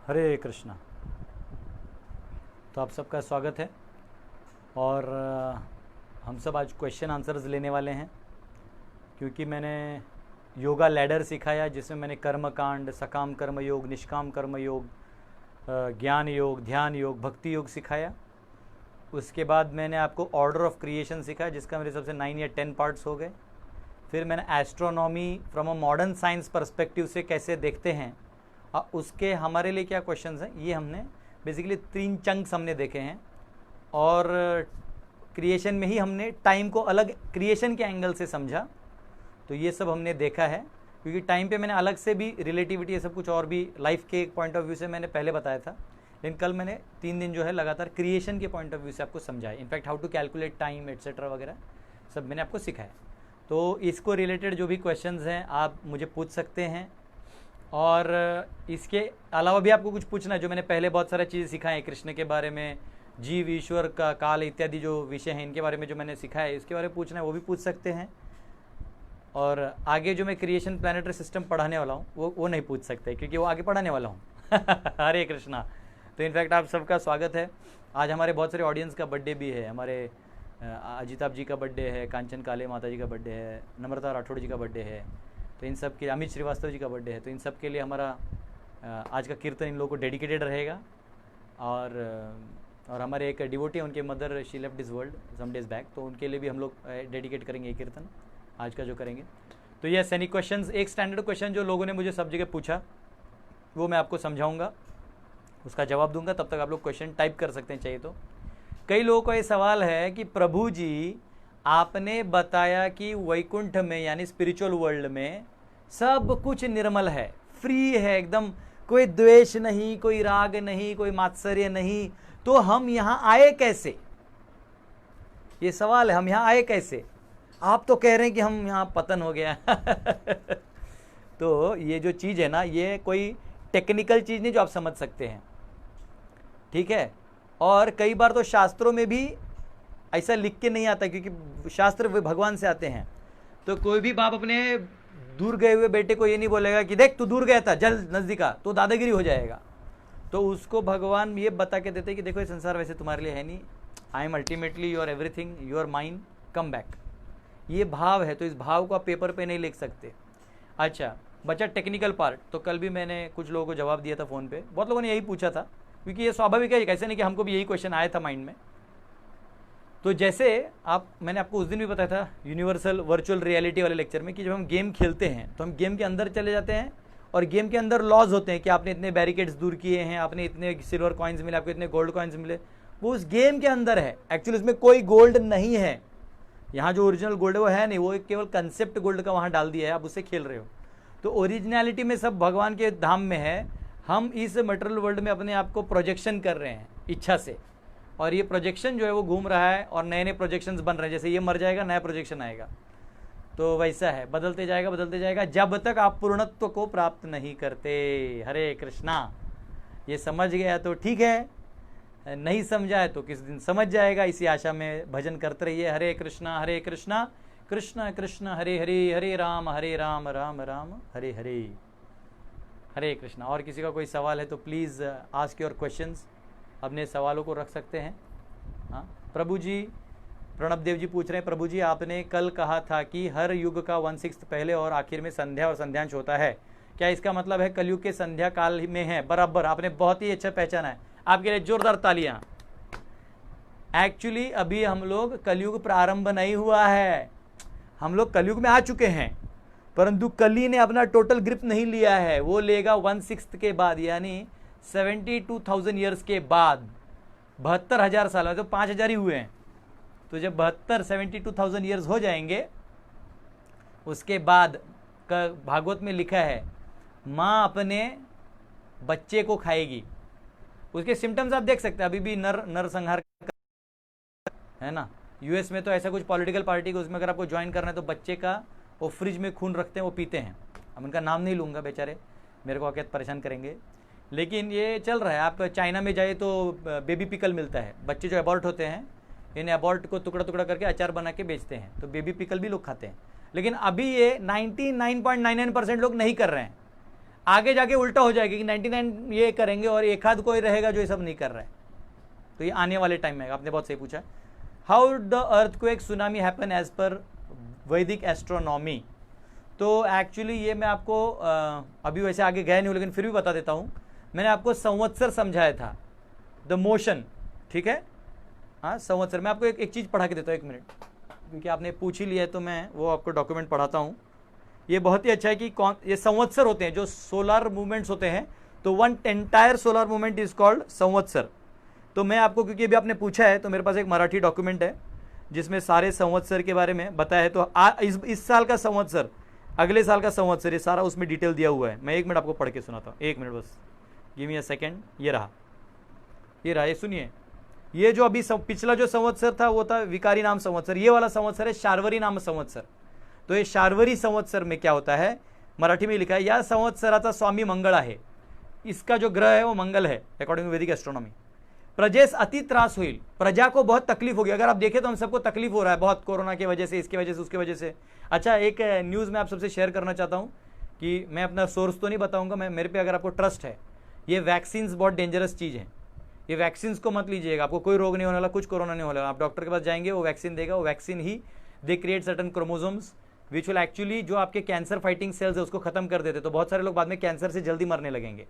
हरे कृष्णा। तो आप सबका स्वागत है और हम सब आज क्वेश्चन आंसर्स लेने वाले हैं, क्योंकि मैंने योगा लैडर सिखाया जिसमें मैंने कर्म कांड, सकाम कर्म योग, निष्काम कर्म योग, ज्ञान योग, ध्यान योग, भक्ति योग सिखाया। उसके बाद मैंने आपको ऑर्डर ऑफ क्रिएशन सिखाया जिसका मेरे सबसे 9 या 10 पार्ट्स हो गए। फिर मैंने astronomy from a modern science perspective से कैसे देखते हैं और उसके हमारे लिए क्या क्वेश्चंस हैं, ये हमने बेसिकली 3 चंक्स हमने देखे हैं। और क्रिएशन में ही हमने टाइम को अलग क्रिएशन के एंगल से समझा, तो ये सब हमने देखा है। क्योंकि टाइम पे मैंने अलग से भी रिलेटिविटी ये सब कुछ और भी लाइफ के पॉइंट ऑफ व्यू से मैंने पहले बताया था, लेकिन कल मैंने 3 दिन जो है लगातार क्रिएशन के पॉइंट ऑफ व्यू से आपको समझाया। In fact how to calculate time et cetera वगैरह सब मैंने आपको सिखाया। तो इसको रिलेटेड जो भी क्वेश्चंस हैं आप मुझे पूछ सकते हैं, और इसके अलावा भी आपको कुछ पूछना है जो मैंने पहले बहुत सारी चीज़ें सिखाई हैं कृष्ण के बारे में, जीव, ईश्वर का, काल इत्यादि जो विषय हैं इनके बारे में जो मैंने सिखाया है इसके बारे में पूछना है वो भी पूछ सकते हैं। और आगे जो मैं क्रिएशन प्लानिटरी सिस्टम पढ़ाने वाला हूँ वो नहीं पूछ सकते क्योंकि वो आगे पढ़ाने वाला हूँ। हरे कृष्णा। तो इनफैक्ट आप सबका स्वागत है। आज हमारे बहुत सारे ऑडियंस का बर्थडे भी है। हमारे अजिताभ जी का बर्थडे है, कांचन काले माता जी का बर्थडे है, नम्रता राठौड़ जी का बर्थडे है, तो इन सब के, अमित श्रीवास्तव जी का बर्थडे है। तो इन सब के लिए हमारा आज का कीर्तन इन लोगों को डेडिकेटेड रहेगा। और हमारे एक डिवोटी है, उनके mother she left this world some days back, तो उनके लिए भी हम लोग डेडिकेट करेंगे ये कीर्तन आज का जो करेंगे। तो यस, एनी क्वेश्चंस? एक स्टैंडर्ड क्वेश्चन जो लोगों ने मुझे सब जगह पूछा वो मैं आपको समझाऊंगा, उसका जवाब दूंगा। तब तक आप लोग क्वेश्चन टाइप कर सकते हैं चाहिए तो। कई लोगों का ये सवाल है कि प्रभु जी आपने बताया कि वैकुंठ में यानी स्पिरिचुअल वर्ल्ड में सब कुछ निर्मल है, फ्री है एकदम, कोई द्वेष नहीं, कोई राग नहीं, कोई मात्सर्य नहीं, तो हम यहां आए कैसे? ये सवाल है, हम यहां आए कैसे? आप तो कह रहे हैं कि हम यहां पतन हो गया। तो ये जो चीज है ना, ये कोई टेक्निकल चीज नहीं जो आप समझ सकते हैं, ठीक है। और कई बार तो शास्त्रों में भी ऐसा लिख के नहीं आता, क्योंकि शास्त्र भगवान से आते हैं। तो कोई भी बाप अपने दूर गए हुए बेटे को ये नहीं बोलेगा कि देख तू दूर गया था, जल नजदीक आ, तो दादागिरी हो जाएगा। तो उसको भगवान ये बता के देते कि देखो ये संसार वैसे तुम्हारे लिए है नहीं, I am ultimately your everything, your mind, come back. ये भाव है, तो इस भाव को आप पेपर पे नहीं लिख सकते। अच्छा, बचा टेक्निकल पार्ट। तो कल भी मैंने कुछ लोगों को जवाब दिया था फ़ोन पे, बहुत लोगों ने यही पूछा था, क्योंकि ये स्वाभाविक है, कैसे नहीं कि हमको भी यही क्वेश्चन आया था माइंड में। तो जैसे मैंने आपको उस दिन भी बताया था यूनिवर्सल वर्चुअल रियलिटी वाले लेक्चर में कि जब हम गेम खेलते हैं तो हम गेम के अंदर चले जाते हैं, और गेम के अंदर लॉज होते हैं कि आपने इतने बैरिकेड्स दूर किए हैं, आपने इतने सिल्वर कॉइन्स मिले, आपको इतने गोल्ड कॉइन्स मिले। वो उस गेम के अंदर है, एक्चुअली उसमें कोई गोल्ड नहीं है। यहाँ जो ओरिजिनल गोल्ड है वो है नहीं, वो केवल कंसेप्ट गोल्ड का वहाँ डाल दिया है, आप उससे खेल रहे हो। तो ओरिजिनलिटी में सब भगवान के धाम में है। हम इस मटेरियल वर्ल्ड में अपने आप को प्रोजेक्शन कर रहे हैं इच्छा से, और ये प्रोजेक्शन जो है वो घूम रहा है और नए नए प्रोजेक्शंस बन रहे हैं। जैसे ये मर जाएगा, नया प्रोजेक्शन आएगा, तो वैसा है, बदलते जाएगा जब तक आप पूर्णत्व को प्राप्त नहीं करते। हरे कृष्णा। ये समझ गया तो ठीक है, नहीं समझा है तो किस दिन समझ जाएगा। इसी आशा में भजन करते रहिए। हरे कृष्णा कृष्ण कृष्ण हरे हरे, हरे राम राम राम हरे हरे। हरे कृष्णा। और किसी का कोई सवाल है तो प्लीज़ आस्क योर क्वेश्चंस, अपने सवालों को रख सकते हैं। हाँ, प्रभु जी, प्रणब देव जी पूछ रहे हैं, प्रभु जी आपने कल कहा था कि हर युग का 1/6 पहले और आखिर में संध्या और संध्यांश होता है, क्या इसका मतलब है कलयुग के संध्या काल में है? बराबर, आपने बहुत ही अच्छा पहचाना है, आपके लिए जोरदार तालियां। एक्चुअली अभी हम लोग कलयुग प्रारंभ नहीं हुआ है, हम लोग कलयुग में आ चुके हैं, परंतु कली ने अपना टोटल ग्रिप नहीं लिया है। वो लेगा 1/6 के बाद, यानी 72,000 ईयर्स के बाद, 72,000 साल में तो 5,000 ही हुए हैं। तो जब 72,000 ईयर्स हो जाएंगे, उसके बाद भागवत में लिखा है माँ अपने बच्चे को खाएगी। उसके सिम्टम्स आप देख सकते हैं, अभी भी नर संहार है ना। यूएस में तो ऐसा कुछ पॉलिटिकल पार्टी को, उसमें अगर आपको ज्वाइन करना है तो बच्चे का वो फ्रिज में खून रखते हैं, वो पीते हैं। अब उनका नाम नहीं लूँगा, बेचारे मेरे को आके परेशान करेंगे, लेकिन ये चल रहा है। आप चाइना में जाए तो बेबी पिकल मिलता है, बच्चे जो अबॉर्ट होते हैं इन अबॉर्ट को टुकड़ा टुकड़ा करके अचार बना के बेचते हैं, तो बेबी पिकल भी लोग खाते हैं। लेकिन अभी ये 99.99% लोग नहीं कर रहे हैं। आगे जाके उल्टा हो जाएगा कि 99 ये करेंगे और एक आध कोई रहेगा जो ये सब नहीं कर रहा है। तो ये आने वाले टाइम में, आपने बहुत सही पूछा। How the earthquake tsunami happen as per Vedic astronomy. तो एक्चुअली ये मैं आपको अभी वैसे आगे गया नहीं हूँ, लेकिन फिर भी बता देता हूँ। मैंने आपको संवत्सर समझाया था, द मोशन, ठीक है। हाँ, संवत्सर। मैं आपको एक चीज़ पढ़ा के देता हूँ, 1 मिनट, क्योंकि आपने पूछ ही लिया है तो मैं वो आपको डॉक्यूमेंट पढ़ाता हूँ। ये बहुत ही अच्छा है कि कौन ये संवत्सर होते हैं जो सोलर मूवमेंट्स होते हैं। तो one entire solar movement is called संवत्सर। तो मैं आपको, क्योंकि अभी आपने पूछा है, तो मेरे पास एक मराठी डॉक्यूमेंट है जिसमें सारे संवत्सर के बारे में बताया है। तो इस साल का संवत्सर, अगले साल का संवत्सर, ये सारा उसमें डिटेल दिया हुआ है। मैं 1 मिनट आपको पढ़ के सुनाता हूँ, 1 मिनट बस, गिव मी अ सेकेंड। ये रहा, ये सुनिए। ये जो अभी पिछला जो संवत्सर था वो था विकारी नाम संवत्सर। ये वाला संवत्सर है शार्वरी नाम संवत्सर। तो ये शार्वरी संवत्सर में क्या होता है, मराठी में लिखा है, या संवत्सराचा स्वामी मंगळ आहे। इसका जो ग्रह है वो मंगल है अकॉर्डिंग टू वैदिक एस्ट्रोनॉमी। प्रजेस अति त्रास हुई, प्रजा को बहुत तकलीफ होगी। अगर आप देखें तो हम सबको तकलीफ हो रहा है बहुत, कोरोना की वजह से, इसकी वजह से, उसकी वजह से। अच्छा, एक न्यूज़ मैं आप सबसे शेयर करना चाहता हूँ कि मैं अपना सोर्स तो नहीं बताऊंगा, मैं मेरे पे अगर आपको ट्रस्ट है, ये वैक्सीन्स बहुत डेंजरस चीज़ है। ये वैक्सीन्स को मत लीजिएगा, आपको कोई रोग नहीं होने वाला, कुछ कोरोना नहीं होने वाला। आप डॉक्टर के पास जाएंगे, वो वैक्सीन देगा, वो vaccine he they create certain chromosomes which will actually जो आपके कैंसर फाइटिंग सेल्स है उसको खत्म कर देते। तो बहुत सारे लोग बाद में कैंसर से जल्दी मरने लगेंगे।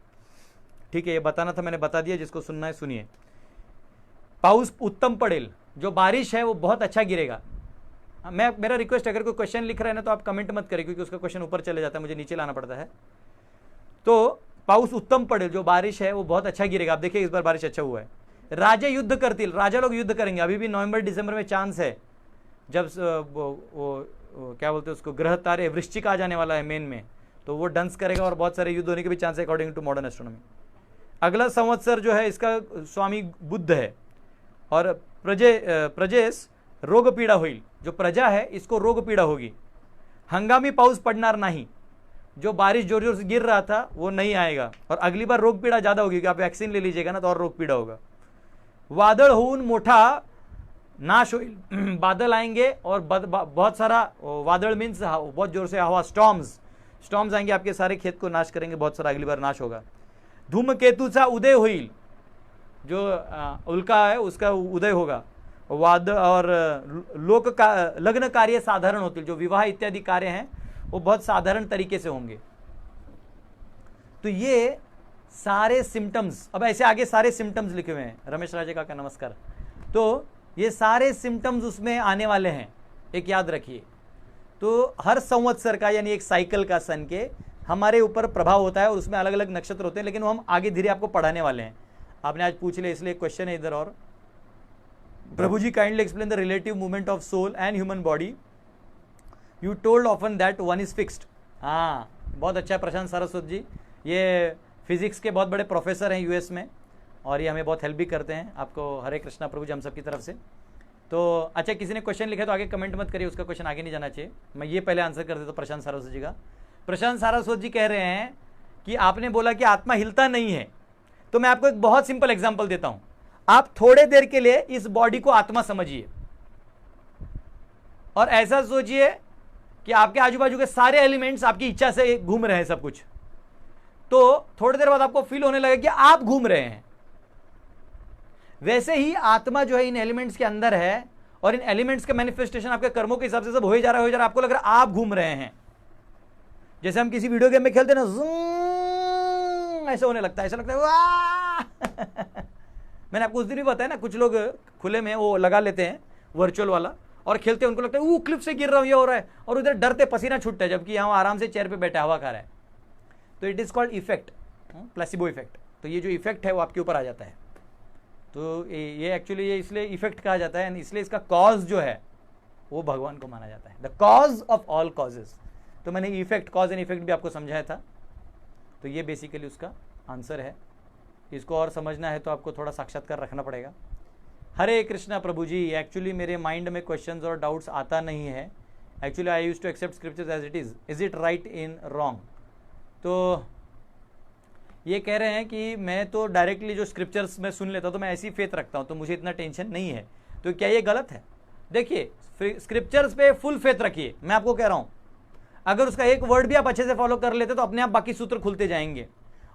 ठीक है, ये बताना था, मैंने बता दिया। जिसको सुनना है सुनिए। पाऊस उत्तम पड़ेल, जो बारिश है वो बहुत अच्छा गिरेगा। मेरा रिक्वेस्ट, अगर कोई क्वेश्चन लिख रहा है ना तो आप कमेंट मत करें, क्योंकि उसका क्वेश्चन ऊपर चले जाता है, मुझे नीचे लाना पड़ता है। तो पाऊस उत्तम पड़ेल, जो बारिश है वो बहुत अच्छा गिरेगा। आप देखिए इस बार बारिश अच्छा हुआ है। राजे युद्ध करतील, राजा लोग युद्ध करेंगे। अभी भी नवंबर दिसंबर में चांस है, जब वो क्या बोलते हैं उसको, ग्रह तारे वृश्चिक आ जाने वाला है मेन में, तो वो डंस करेगा और बहुत सारे युद्ध होने के भी चांस है अकॉर्डिंग टू मॉडर्न एस्ट्रोनॉमी। अगला संवत्सर जो है इसका स्वामी बुद्ध है। और प्रजेस रोग पीड़ा होईल, जो प्रजा है इसको रोग पीड़ा होगी। हंगामी पाऊस पड़नार नहीं, जो बारिश जोर जोर से गिर रहा था वो नहीं आएगा। और अगली बार रोग पीड़ा ज्यादा होगी, कि आप वैक्सीन ले लीजिएगा ना तो और रोग पीड़ा होगा। वादळ होऊन मोठा नाश होईल, बादल आएंगे और बहुत सारा वादळ मीन्स बहुत जोर से हवा, स्टॉर्म्स आएंगे, आपके सारे खेत को नाश करेंगे, बहुत सारा अगली बार नाश होगा। धूमकेतुचा उदय होईल, जो उल्का है उसका उदय होगा। और लोक का लग्न कार्य साधारण होतील, जो विवाह इत्यादि कार्य हैं वो बहुत साधारण तरीके से होंगे। तो ये सारे सिम्टम्स, अब ऐसे आगे सारे सिम्टम्स लिखे हुए हैं। रमेश राजे का नमस्कार। तो ये सारे सिम्टम्स उसमें आने वाले हैं, एक याद रखिए। तो हर संवत्सर का, यानी एक साइकिल का सन के हमारे ऊपर प्रभाव होता है, और उसमें अलग अलग नक्षत्र होते हैं, लेकिन वो हम आगे धीरे आपको पढ़ाने वाले हैं। आपने आज पूछ लिया इसलिए क्वेश्चन है इधर। और Prabhu ji kindly explain the relative movement of soul and human body, you told often that one is fixed. हाँ, बहुत अच्छा है प्रशांत सारस्वत जी, ये फिजिक्स के बहुत बड़े प्रोफेसर हैं यूएस में, और ये हमें बहुत हेल्प भी करते हैं। आपको हरे कृष्णा प्रभु जी हम सब की तरफ से। तो अच्छा, किसी ने क्वेश्चन लिखा तो आगे कमेंट मत करिए, उसका क्वेश्चन आगे नहीं जाना चाहिए। मैं ये पहले आंसर कर देता हूँ प्रशांत सारस्वत जी का। प्रशांत सारस्वत जी कह रहे हैं कि आपने बोला कि आत्मा हिलता नहीं है, तो मैं आपको एक बहुत सिंपल एग्जांपल देता हूं। आप थोड़े देर के लिए इस बॉडी को आत्मा समझिए और ऐसा सोचिए कि आपके आजू बाजू के सारे एलिमेंट्स आपकी इच्छा से घूम रहे हैं सब कुछ। तो थोड़ी देर बाद आपको फील होने लगेगा कि आप घूम रहे हैं। वैसे ही आत्मा जो है इन एलिमेंट्स के अंदर है, और इन एलिमेंट्स का मैनिफेस्टेशन आपके कर्मों के हिसाब से सब हो जा रहा है, आपको लग रहा है आप घूम रहे हैं। जैसे हम किसी वीडियो गेम में खेलते हैं ना, ऐसा होने लगता है, ऐसा लगता है वाह। मैंने आपको उस दिन भी बताया ना, कुछ लोग खुले में वो लगा लेते हैं वर्चुअल वाला और खेलते हैं, उनको लगता है वो क्लिप से गिर रहा हूं, ये हो रहा है, और उधर डरते पसीना छूटता है, जबकि यहाँ आराम से चेयर पे बैठा हवा खा रहा है। तो it is called effect, placebo effect. तो ये जो इफेक्ट है वो आपके ऊपर आ जाता है। तो ये एक्चुअली ये इसलिए इफेक्ट कहा जाता है, इसलिए इसका कॉज जो है वो भगवान को माना जाता है, the cause of all causes. तो मैंने इफेक्ट, कॉज एंड इफेक्ट भी आपको समझाया था। तो ये बेसिकली उसका आंसर है। इसको और समझना है तो आपको थोड़ा साक्षात्कार रखना पड़ेगा। हरे कृष्णा प्रभु जी, एक्चुअली मेरे माइंड में क्वेश्चंस और डाउट्स आता नहीं है। Actually I use to accept scriptures as is it right in wrong. तो ये कह रहे हैं कि मैं तो डायरेक्टली जो स्क्रिप्चर्स में सुन लेता हूँ तो मैं ऐसी फेथ रखता हूँ, तो मुझे इतना टेंशन नहीं है। तो क्या ये गलत है? देखिए, स्क्रिप्चर्स पे फुल फेथ रखिए। मैं आपको कह रहा हूँ, अगर उसका एक वर्ड भी आप अच्छे से फॉलो कर लेते तो अपने आप बाकी सूत्र खुलते जाएंगे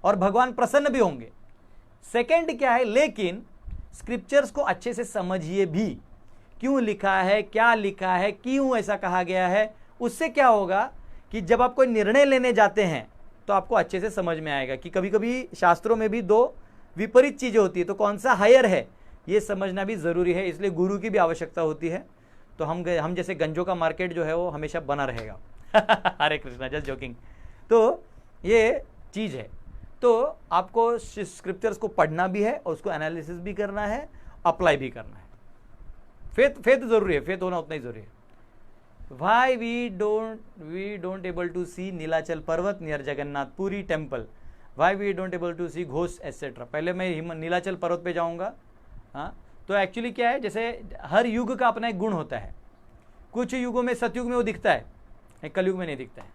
और भगवान प्रसन्न भी होंगे। सेकंड क्या है, लेकिन स्क्रिप्चर्स को अच्छे से समझिए भी, क्यों लिखा है, क्या लिखा है, क्यों ऐसा कहा गया है। उससे क्या होगा कि जब आप कोई निर्णय लेने जाते हैं तो आपको अच्छे से समझ में आएगा कि कभी कभी शास्त्रों में भी दो विपरीत चीजें होती है, तो कौन सा हायर है ये समझना भी जरूरी है। इसलिए गुरु की भी आवश्यकता होती है। तो हम जैसे गंजों का मार्केट जो है वो हमेशा बना रहेगा। हरे कृष्णा, जस्ट जोकिंग। तो ये चीज है, तो आपको स्क्रिप्चर्स को पढ़ना भी है और उसको एनालिसिस भी करना है, अप्लाई भी करना है। फेथ जरूरी है, फेथ होना उतना ही जरूरी है। Why we don't able to see Nilachal पर्वत near Jagannath Puri temple, Why we don't able to see Ghosh etcetera. पहले मैं नीलाचल पर्वत पे जाऊंगा। हाँ, तो एक्चुअली क्या है, जैसे हर युग का अपना एक गुण होता है। कुछ युगों में, सतयुग में वो दिखता है, कलयुग में नहीं दिखता है।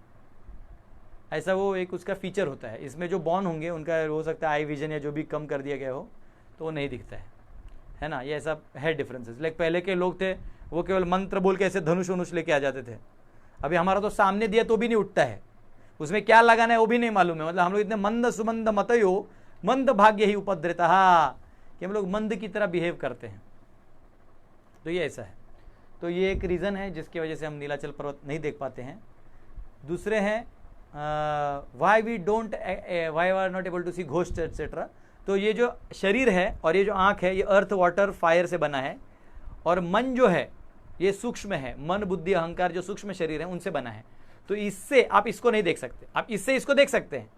ऐसा वो एक उसका फीचर होता है। इसमें जो बॉर्न होंगे उनका हो सकता है आई विजन या जो भी कम कर दिया गया हो, तो वो नहीं दिखता है ना। ये ऐसा है डिफरेंसेस। लाइक पहले के लोग थे वो केवल मंत्र बोल के ऐसे धनुष वनुष लेके आ जाते थे। अभी हमारा तो सामने दिया तो भी नहीं उठता है, उसमें क्या लगाना है वो भी नहीं मालूम है। मतलब हम लोग इतने मंद सुमंद मतयो मंद भाग्य ही उपद्रता, हाँ, कि हम लोग मंद की तरह बिहेव करते हैं। तो ये ऐसा है। तो ये एक रीज़न है जिसकी वजह से हम नीलाचल पर्वत नहीं देख पाते हैं। दूसरे हैं why are not able to see ghost etcetera. तो ये जो शरीर है और ये जो आँख है, ये अर्थ वाटर फायर से बना है, और मन जो है ये सूक्ष्म है, मन बुद्धि अहंकार जो सूक्ष्म शरीर है उनसे बना है। तो इससे आप इसको नहीं देख सकते, आप इससे इसको देख सकते हैं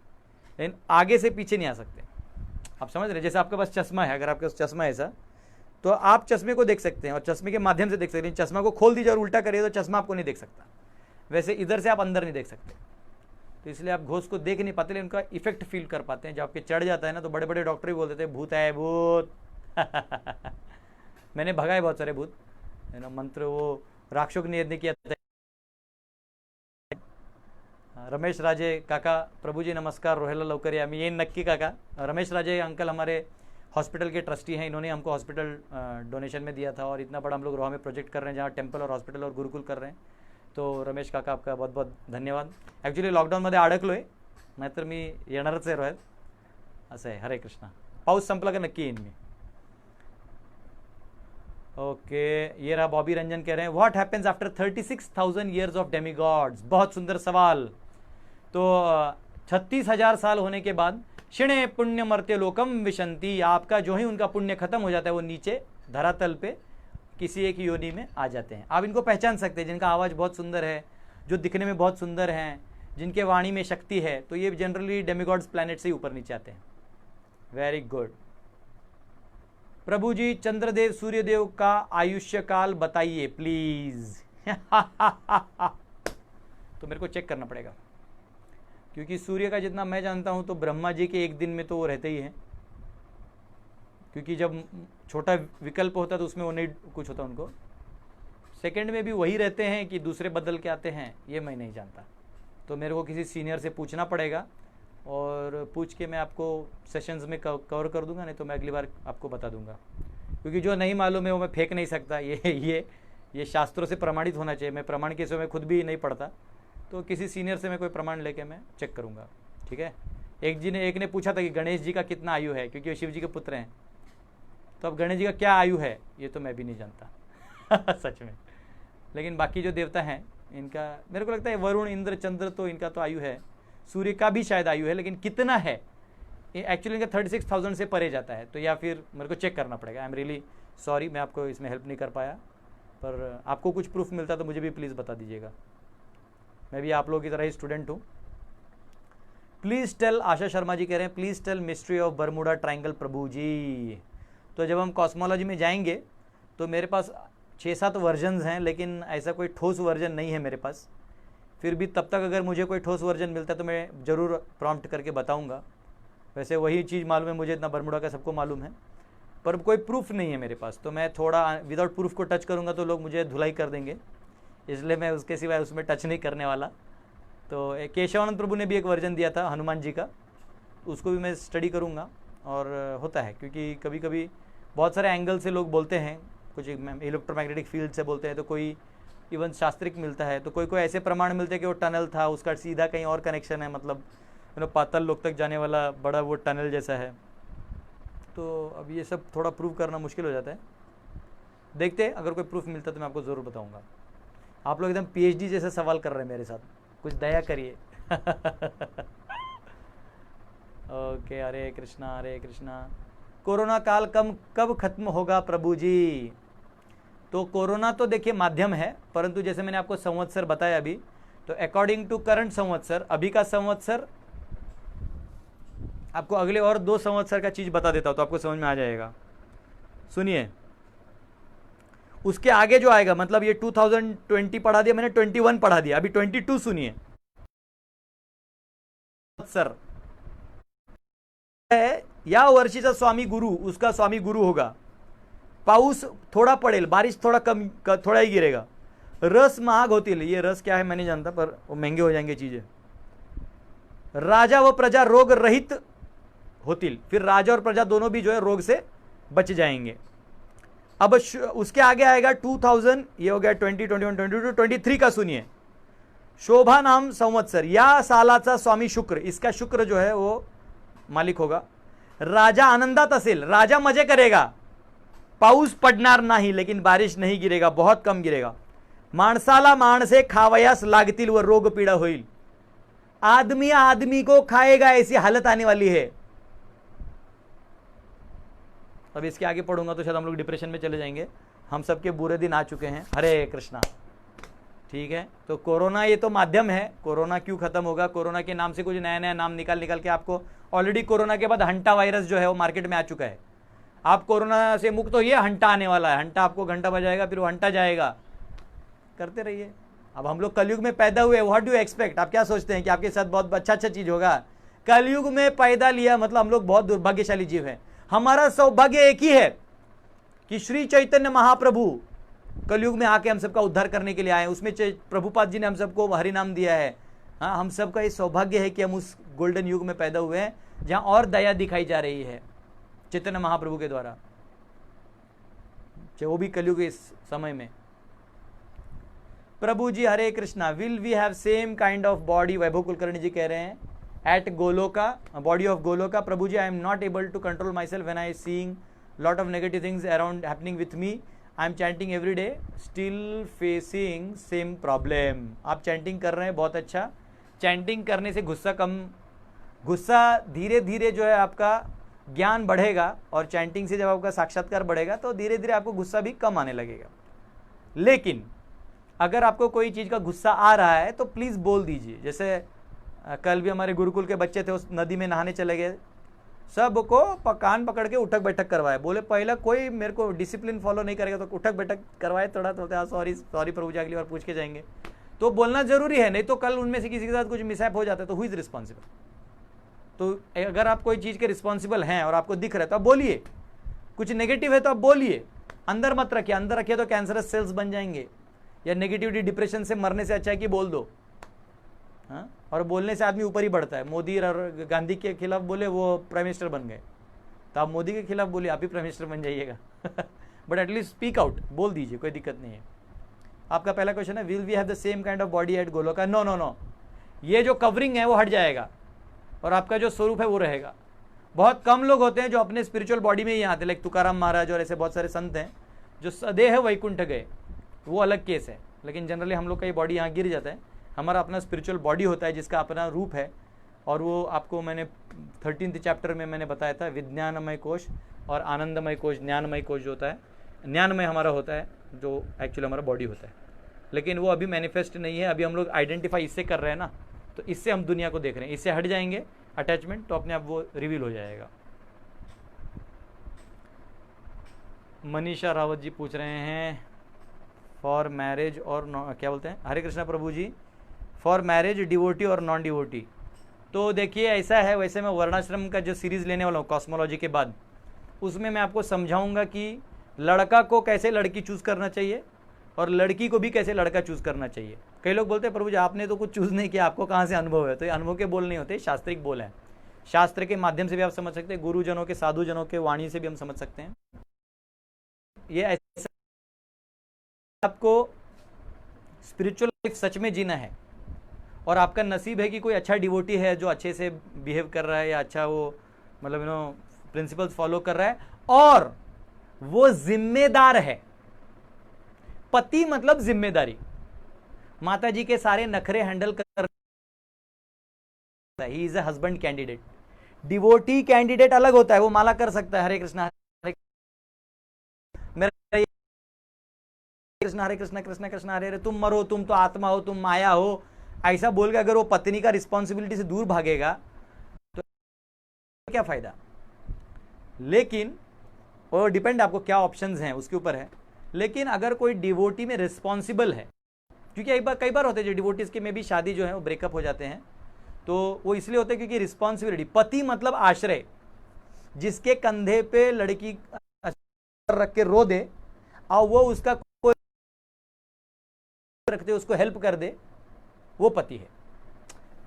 लेकिन आगे से पीछे नहीं आ सकते। आप समझ रहे, जैसे आपके पास चश्मा है, अगर आपके पास चश्मा है ऐसा, तो आप चश्मे को देख सकते हैं और चश्मे के माध्यम से देख सकते हैं। चश्मा को खोल दीजिए और उल्टा करिए तो चश्मा आपको नहीं देख सकता। वैसे इधर से आप अंदर नहीं देख सकते, तो इसलिए आप घोष को देख नहीं पाते, लेकिन उनका इफेक्ट फील कर पाते हैं। जब आपके चढ़ जाता है ना, तो बड़े बड़े डॉक्टर भी बोल देते हैं भूत है भूत। मैंने भगाए बहुत सारे भूत, है ना। मंत्र वो राक्षक ने यज्ञ किया था। रमेश राजे काका, प्रभुजी नमस्कार, रोहेला लवकर या, मी येईन नक्की काका। रमेश राजे अंकल हमारे हॉस्पिटल के ट्रस्टी हैं, इन्होंने हमको हॉस्पिटल डोनेशन में दिया था, और इतना बड़ा हम लोग रोहा में प्रोजेक्ट कर रहे हैं जहाँ टेम्पल और हॉस्पिटल और गुरुकुल कर रहे हैं। तो रमेश काका आपका बहुत बहुत धन्यवाद। ॲक्च्युली लॉकडाऊनमध्ये अडकलो आहे, नाहीतर मी येणारच आहे रोह्यात, असं आहे। हरे कृष्णा। पाऊस संपला का नक्की येईन मी। ओके, ये रहा बॉबी रंजन कह रहे हैं what happens after 36,000 years of demigods. बहुत सुंदर सवाल। तो 36,000 साल होने के बाद क्षिणे पुण्य मर्त्य लोकम विशंति, आपका जो ही उनका पुण्य खत्म हो जाता है वो नीचे धरातल पे किसी एक योनि में आ जाते हैं। आप इनको पहचान सकते हैं, जिनका आवाज़ बहुत सुंदर है, जो दिखने में बहुत सुंदर हैं, जिनके वाणी में शक्ति है, तो ये जनरली डेमीगॉड्स प्लैनेट से ही ऊपर नीचे आते हैं। Very good. प्रभु जी चंद्रदेव सूर्यदेव का आयुष्य काल बताइए प्लीज। तो मेरे को चेक करना पड़ेगा, क्योंकि सूर्य का जितना मैं जानता हूं तो ब्रह्मा जी के एक दिन में तो वो रहते ही हैं, क्योंकि जब छोटा विकल्प होता है तो उसमें वो नहीं कुछ होता उनको। सेकंड में भी वही रहते हैं कि दूसरे बदल के आते हैं, ये मैं नहीं जानता। तो मेरे को किसी सीनियर से पूछना पड़ेगा, और पूछ के मैं आपको सेशंस में कवर कर दूंगा, नहीं तो मैं अगली बार आपको बता दूंगा। क्योंकि जो नहीं मालूम है वो मैं फेंक नहीं सकता, ये शास्त्रों से प्रमाणित होना चाहिए। मैं प्रमाण के समय खुद भी नहीं पढ़ता, तो किसी सीनियर से मैं कोई प्रमाण लेके मैं चेक करूँगा, ठीक है। एक ने पूछा था कि गणेश जी का कितना आयु है, क्योंकि वो शिव जी के पुत्र हैं। तो अब गणेश जी का क्या आयु है ये तो मैं भी नहीं जानता सच में। लेकिन बाकी जो देवता हैं इनका मेरे को लगता है वरुण इंद्र चंद्र तो इनका तो आयु है, सूर्य का भी शायद आयु है, लेकिन कितना है एक्चुअली इनका 36,000 से परे जाता है। तो या फिर मेरे को चेक करना पड़ेगा। आई एम रियली सॉरी, मैं आपको इसमें हेल्प नहीं कर पाया, पर आपको कुछ प्रूफ मिलता तो मुझे भी प्लीज़ बता दीजिएगा। मैं भी आप लोगों की तरह ही स्टूडेंट हूँ। प्लीज़ टेल, आशा शर्मा जी कह रहे हैं please tell mystery of Bermuda Triangle Prabhu ji. तो जब हम कॉस्मोलॉजी में जाएंगे तो मेरे पास 6-7 वर्जन्स हैं, लेकिन ऐसा कोई ठोस वर्जन नहीं है मेरे पास। फिर भी तब तक अगर मुझे कोई ठोस वर्जन मिलता है तो मैं ज़रूर प्रॉम्प्ट करके बताऊंगा। वैसे वही चीज़ मालूम है मुझे, इतना बरमूडा का सबको मालूम है, पर कोई प्रूफ नहीं है मेरे पास। तो मैं थोड़ा विदाउट प्रूफ को टच करूंगा तो लोग मुझे धुलाई कर देंगे, इसलिए मैं उसके सिवाय उसमें टच नहीं करने वाला। तो केशवानंद प्रभु ने भी एक वर्जन दिया था हनुमान जी का, उसको भी मैं स्टडी करूँगा। और होता है क्योंकि कभी कभी बहुत सारे एंगल से लोग बोलते हैं, कुछ इलेक्ट्रोमैग्नेटिक फील्ड से बोलते हैं, तो कोई इवन शास्त्रिक मिलता है, तो कोई कोई ऐसे प्रमाण मिलते हैं कि वो टनल था, उसका सीधा कहीं और कनेक्शन है, मतलब पाताल लोक तक जाने वाला बड़ा वो टनल जैसा है। तो अब ये सब थोड़ा प्रूव करना मुश्किल हो जाता है। देखते हैं, अगर कोई प्रूफ मिलता तो मैं आपको ज़रूर बताऊंगा। आप लोग एकदम पीएचडी जैसे सवाल कर रहे हैं मेरे साथ, कुछ दया करिए। ओके, हरे कृष्णा हरे कृष्णा। कोरोना काल कब खत्म होगा प्रभु जी? तो कोरोना तो देखिए माध्यम है, परंतु जैसे मैंने आपको संवत्सर बताया अभी, तो अकॉर्डिंग टू करंट संवत्सर, अभी का संवत्सर, आपको अगले और 2 संवत्सर का चीज बता देता हूं तो आपको समझ में आ जाएगा। सुनिए, उसके आगे जो आएगा, मतलब ये 2020 पढ़ा दिया मैंने, 21 पढ़ा दिया, अभी 22 सुनिए। सर या वर्षीचा स्वामी गुरु, उसका स्वामी गुरु होगा। पाऊस थोड़ा पडेल, बारिश थोड़ा कम, थोड़ा ही गिरेगा। रस महाग होतील, ये रस क्या है मैं नहीं जानता, पर वो महंगे हो जाएंगे चीजें। राजा व प्रजा रोग रहित होतील, फिर राजा और प्रजा दोनों भी जो है रोग से बच जाएंगे। अब उसके आगे आएगा 2000, ये हो गया 20, 21, 22, 23 का सुनिए। शोभा नाम संवत्सर, या सालाचा स्वामी शुक्र, इसका शुक्र जो है वो मालिक होगा। राजा आनंदात असेल, राजा मजे करेगा। पाऊस पडणार नाही, लेकिन बारिश नहीं गिरेगा, बहुत कम गिरेगा। माणसाला माणसे खावयास लागतील व रोग पीड़ा होईल, आदमी आदमी को खाएगा, ऐसी हालत आने वाली है। अब इसके आगे पढ़ूंगा तो शायद हम लोग डिप्रेशन में चले जाएंगे। हम सबके बुरे दिन आ चुके हैं, हरे कृष्णा। ठीक है, तो कोरोना ये तो माध्यम है। कोरोना क्यों खत्म होगा? कोरोना के नाम से कुछ नया नया नाम निकाल के आपको, ऑलरेडी कोरोना के बाद हंटा वायरस जो है वो मार्केट में आ चुका है। आप कोरोना से मुक्त होइए, हंटा आने वाला है। हंटा आपको घंटा बजाएगा, फिर वो हंटा जाएगा, करते रहिए। अब हम लोग कलयुग में पैदा हुए, व्हाट डू एक्सपेक्ट? आप क्या सोचते हैं कि आपके साथ बहुत अच्छा चीज होगा? कलयुग में पैदा लिया मतलब हम लोग बहुत दुर्भाग्यशाली जीव हैं। हमारा सौभाग्य एक ही है कि श्री चैतन्य महाप्रभु कलयुग में आके हम सबका उद्धार करने के लिए आए। उसमें प्रभुपाद जी ने हम सबको हरि नाम दिया है। हाँ, हम सबका ये सौभाग्य है कि हम उस गोल्डन युग में पैदा हुए हैं जहां और दया दिखाई जा रही है चैतन्य महाप्रभु के द्वारा, वो भी कलयुग इस समय में। Prabhu ji Hare Krishna, will we have same kind of body? Vaibhav Kulkarni ji कह रहे हैं at Goloka, body of Goloka. Prabhu ji, I am not able to control myself when I seeing lot of negative things around happening with me. I am chanting every day, still facing same problem. आप chanting कर रहे हैं, बहुत अच्छा। Chanting करने से गुस्सा धीरे धीरे जो है आपका ज्ञान बढ़ेगा, और चैंटिंग से जब आपका साक्षात्कार बढ़ेगा तो धीरे धीरे आपको गुस्सा भी कम आने लगेगा। लेकिन अगर आपको कोई चीज़ का गुस्सा आ रहा है तो प्लीज़ बोल दीजिए। जैसे कल भी हमारे गुरुकुल के बच्चे थे, उस नदी में नहाने चले गए, सबको कान पकड़ के उठक बैठक करवाए। बोले पहला कोई मेरे को डिसिप्लिन फॉलो नहीं करेगा तो उठक बैठक करवाए। थोड़ा तो सॉरी प्रभु जी, अगली बार पूछ के जाएंगे। तो बोलना जरूरी है, नहीं तो कल उनमें से किसी के साथ कुछ मिसहैप हो जाता है तो हु इज रिस्पॉन्सिबल? तो अगर आप कोई चीज़ के रिस्पॉन्सिबल हैं और आपको दिख रहा है तो आप बोलिए। कुछ नेगेटिव है तो आप बोलिए, अंदर मत रखिए। अंदर रखिए तो कैंसरस सेल्स बन जाएंगे, या नेगेटिविटी डिप्रेशन से मरने से अच्छा है कि बोल दो। हाँ, और बोलने से आदमी ऊपर ही बढ़ता है। मोदी और गांधी के खिलाफ बोले, वो प्राइम मिनिस्टर बन गए, तो आप मोदी के खिलाफ बोलिए, आप ही प्राइम मिनिस्टर बन जाइएगा। बट एटलीस्ट स्पीक आउट, बोल दीजिए, कोई दिक्कत नहीं है। आपका पहला क्वेश्चन है, will we have the same kind of body at Goloka? No no no, ये जो कवरिंग है वो हट जाएगा और आपका जो स्वरूप है वो रहेगा। बहुत कम लोग होते हैं जो अपने स्पिरिचुअल बॉडी में ही आते, लाइक तुकाराम महाराज और ऐसे बहुत सारे संत हैं जो सदेह वैकुंठ गए, वो अलग केस है। लेकिन जनरली हम लोग का ये बॉडी यहाँ गिर जाता है। हमारा अपना स्पिरिचुअल बॉडी होता है जिसका अपना रूप है, और वो आपको मैंने 13th चैप्टर में मैंने बताया था, विज्ञानमय कोश और आनंदमय कोश। ज्ञानमय कोश जो होता है, ज्ञानमय हमारा होता है, जो एक्चुअली हमारा बॉडी होता है, लेकिन वो अभी मैनिफेस्ट नहीं है। अभी हम लोग आइडेंटिफाई इससे कर रहे हैं ना, तो इससे हम दुनिया को देख रहे हैं। इससे हट जाएंगे अटैचमेंट तो अपने आप वो रिवील हो जाएगा। मनीषा रावत जी पूछ रहे हैं फॉर मैरिज और क्या बोलते हैं, हरे कृष्णा प्रभु जी, फॉर मैरिज डिवोटी और नॉन डिवोटी। तो देखिए ऐसा है, वैसे मैं वर्णाश्रम का जो सीरीज़ लेने वाला हूँ कॉस्मोलॉजी के बाद, उसमें मैं आपको समझाऊंगा कि लड़का को कैसे लड़की चूज़ करना चाहिए और लड़की को भी कैसे लड़का चूज़ करना चाहिए। कई लोग बोलते हैं प्रभु जी आपने तो कुछ चूज़ नहीं किया, आपको कहाँ से अनुभव है? तो ये अनुभव के बोल नहीं होते, शास्त्रिक बोल हैं। शास्त्र के माध्यम से भी आप समझ सकते हैं, गुरुजनों के, साधुजनों के वाणी से भी हम समझ सकते हैं। ये ऐसा आपको स्पिरिचुअल लाइफ सच में जीना है, और आपका नसीब है कि कोई अच्छा डिवोटी है जो अच्छे से बिहेव कर रहा है या अच्छा वो मतलब प्रिंसिपल्स फॉलो कर रहा है, और वो जिम्मेदार है। पति मतलब जिम्मेदारी। माता जी के सारे नखरे हैंडल कर, he is a husband candidate. Devotee candidate अलग होता है, वो माला कर सकता है हरे कृष्णा हरे कृष्णा हरे कृष्णा कृष्णा कृष्णा हरे हरे, तुम मरो, तुम तो आत्मा हो, तुम माया हो, ऐसा बोल के अगर वो पत्नी का रिस्पॉन्सिबिलिटी से दूर भागेगा तो क्या फायदा। लेकिन वो डिपेंड आपको क्या ऑप्शंस हैं उसके ऊपर है। लेकिन अगर कोई डिवोटी में रिस्पॉन्सिबल है, क्योंकि कई बार होते हैं जो डिवोटीज के में भी शादी जो है वो ब्रेकअप हो जाते हैं, तो वो इसलिए होते हैं क्योंकि रिस्पॉन्सिबिलिटी। पति मतलब आश्रय, जिसके कंधे पे लड़की रख के रो दे और वो उसका कोई रखते उसको हेल्प कर दे, वो पति है।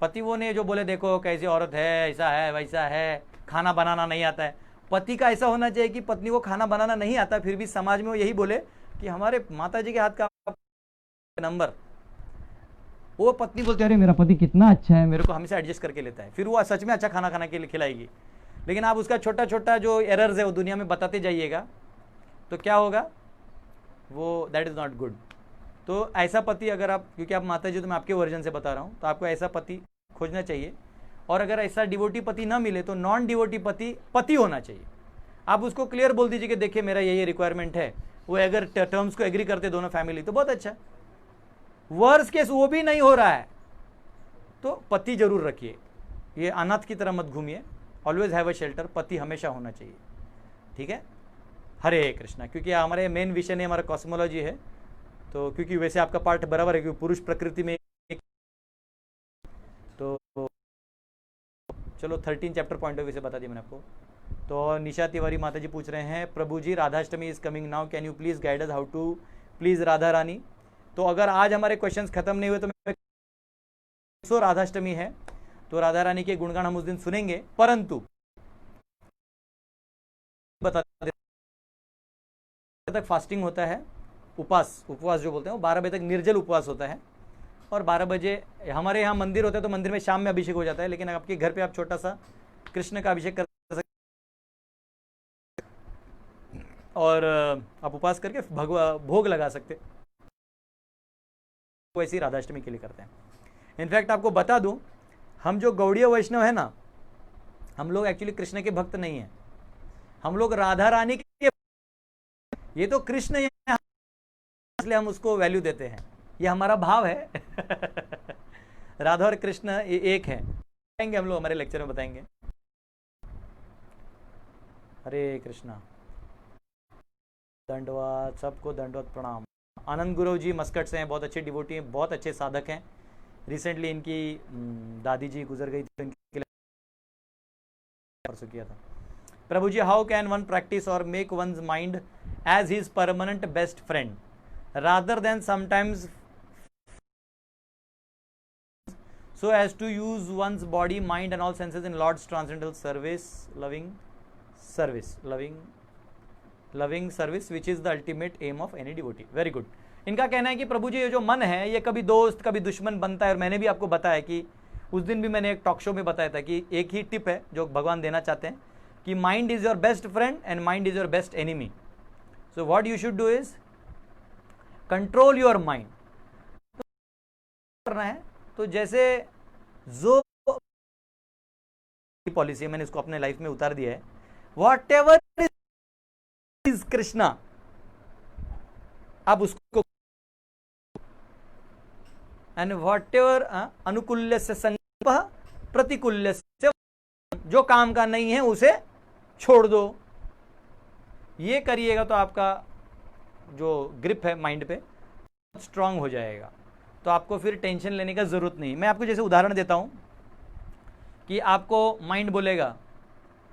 पति वो नहीं जो बोले देखो कैसी औरत है, ऐसा है वैसा है, खाना बनाना नहीं आता है। पति का ऐसा होना चाहिए कि पत्नी को खाना बनाना नहीं आता, फिर भी समाज में वो यही बोले कि हमारे माता जी के हाथ का नंबर। वो पत्नी बोलती है अरे मेरा पति कितना अच्छा है, मेरे को हमेशा एडजस्ट करके लेता है, फिर वो सच में अच्छा खाना खाना के लिए खिलाएगी। लेकिन आप उसका छोटा छोटा जो एरर्स है वो दुनिया में बताते जाइएगा तो क्या होगा, वो दैट इज नॉट गुड। तो ऐसा पति अगर आप, क्योंकि आप माता जी तो मैं आपके वर्जन से बता रहा हूँ, तो आपको ऐसा पति खोजना चाहिए। और अगर ऐसा डिवोटी पति ना मिले तो नॉन डिवोटी पति होना चाहिए। आप उसको क्लियर बोल दीजिए कि देखिए मेरा ये रिक्वायरमेंट है, वो अगर टर्म्स को एग्री करते दोनों फैमिली तो बहुत अच्छा। वर्स केस वो भी नहीं हो रहा है तो पति जरूर रखिए, ये अनाथ की तरह मत घूमिए। ऑलवेज हैव अ शेल्टर, पति हमेशा होना चाहिए। ठीक है, हरे कृष्णा। क्योंकि हमारे मेन विषय ने हमारा कॉस्मोलॉजी है, तो क्योंकि वैसे आपका पार्ट बराबर है क्योंकि पुरुष प्रकृति में, तो चलो 13 चैप्टर पॉइंट ऑफ व्यू से बता दिया मैंने आपको। तो निशा तिवारी माता जी पूछ रहे हैं, Prabhu ji Radhashtami is coming now, can you please guide us how to please Radha Rani. तो अगर आज हमारे क्वेश्चंस खत्म नहीं हुए तो मैं राधाष्टमी है तो राधा रानी के गुणगान हम उस दिन सुनेंगे, परंतु बता तक फास्टिंग होता है, उपवास जो बोलते हैं वो 12 बजे तक निर्जल उपवास होता है, और 12 बजे हमारे यहाँ मंदिर होता है तो मंदिर में शाम में अभिषेक हो जाता है। लेकिन आपके घर पे आप छोटा सा कृष्ण का अभिषेक कर सकते और आप उपवास करके भोग लगा सकते, वैसे ही राधाष्टमी के लिए करते हैं। इनफैक्ट आपको बता दूं, हम जो गौड़ीय वैष्णव है ना, हम लोग एक्चुअली कृष्ण के भक्त नहीं है, हम लोग राधा रानी के, ये तो कृष्ण है इसलिए हम उसको वैल्यू देते हैं, ये हमारा भाव है। राधा और कृष्ण ये एक है, बताएंगे हम लोग हमारे लेक्चर में बताएंगे। हरे कृष्णा, दंडवत, सबको दंडवत प्रणाम। आनंद गुरु जी मस्कट से हैं, बहुत अच्छे डिवोटी हैं, बहुत अच्छे साधक हैं। रिसेंटली इनकी दादी जी गुजर गई थी, इनके लिए परसों किया था। प्रभु जी, हाउ कैन वन प्रैक्टिस और make one's mind as his permanent best friend rather than sometimes so as to use one's body, mind and all senses in Lord's transcendental service, loving service which is the ultimate aim of any devotee. Very good. इनका कहना है कि प्रभु जी ये जो मन है ये कभी दोस्त कभी दुश्मन बनता है, और मैंने भी आपको बताया कि उस दिन भी मैंने एक टॉक शो में बताया था कि एक ही टिप है जो भगवान देना चाहते हैं कि mind is your best friend and mind is your best enemy. So what you should do is control your mind करना है। तो जैसे जो पॉलिसी है मैंने इसको अपने लाइफ में उतार दिया है, वॉट एवर इज कृष्णा, आप उसको एंड वॉट एवर अनुकूल्य से संकल्प प्रतिकूल्य से, जो काम का नहीं है उसे छोड़ दो। ये करिएगा तो आपका जो ग्रिप है माइंड पे स्ट्रांग हो जाएगा, तो आपको फिर टेंशन लेने का जरूरत नहीं। मैं आपको जैसे उदाहरण देता हूं कि आपको माइंड बोलेगा,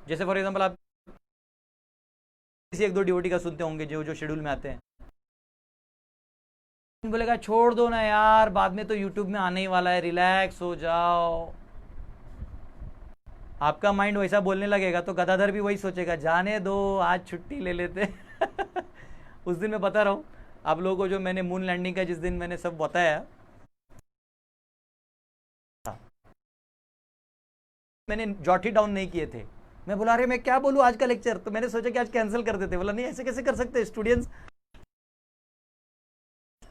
जैसे फॉर एग्जांपल आप किसी एक दो डिवोटी का सुनते होंगे जो शेड्यूल में आते हैं, बोलेगा छोड़ दो ना यार, बाद में तो यूट्यूब में आने ही वाला है, रिलैक्स हो जाओ। आपका माइंड वैसा बोलने लगेगा तो गदाधर भी वही सोचेगा, जाने दो आज छुट्टी ले लेते। उस दिन मैं बता रहा हूँ, आप लोगों को जो मैंने मून लैंडिंग का जिस दिन मैंने सब बताया, मैंने जॉट ही डाउन नहीं किए थे। मैं बोला अरे मैं क्या बोलूँ आज का लेक्चर, तो मैंने सोचा कि आज कैंसिल कर देते। बोला नहीं ऐसे कैसे कर सकते स्टूडेंट्स।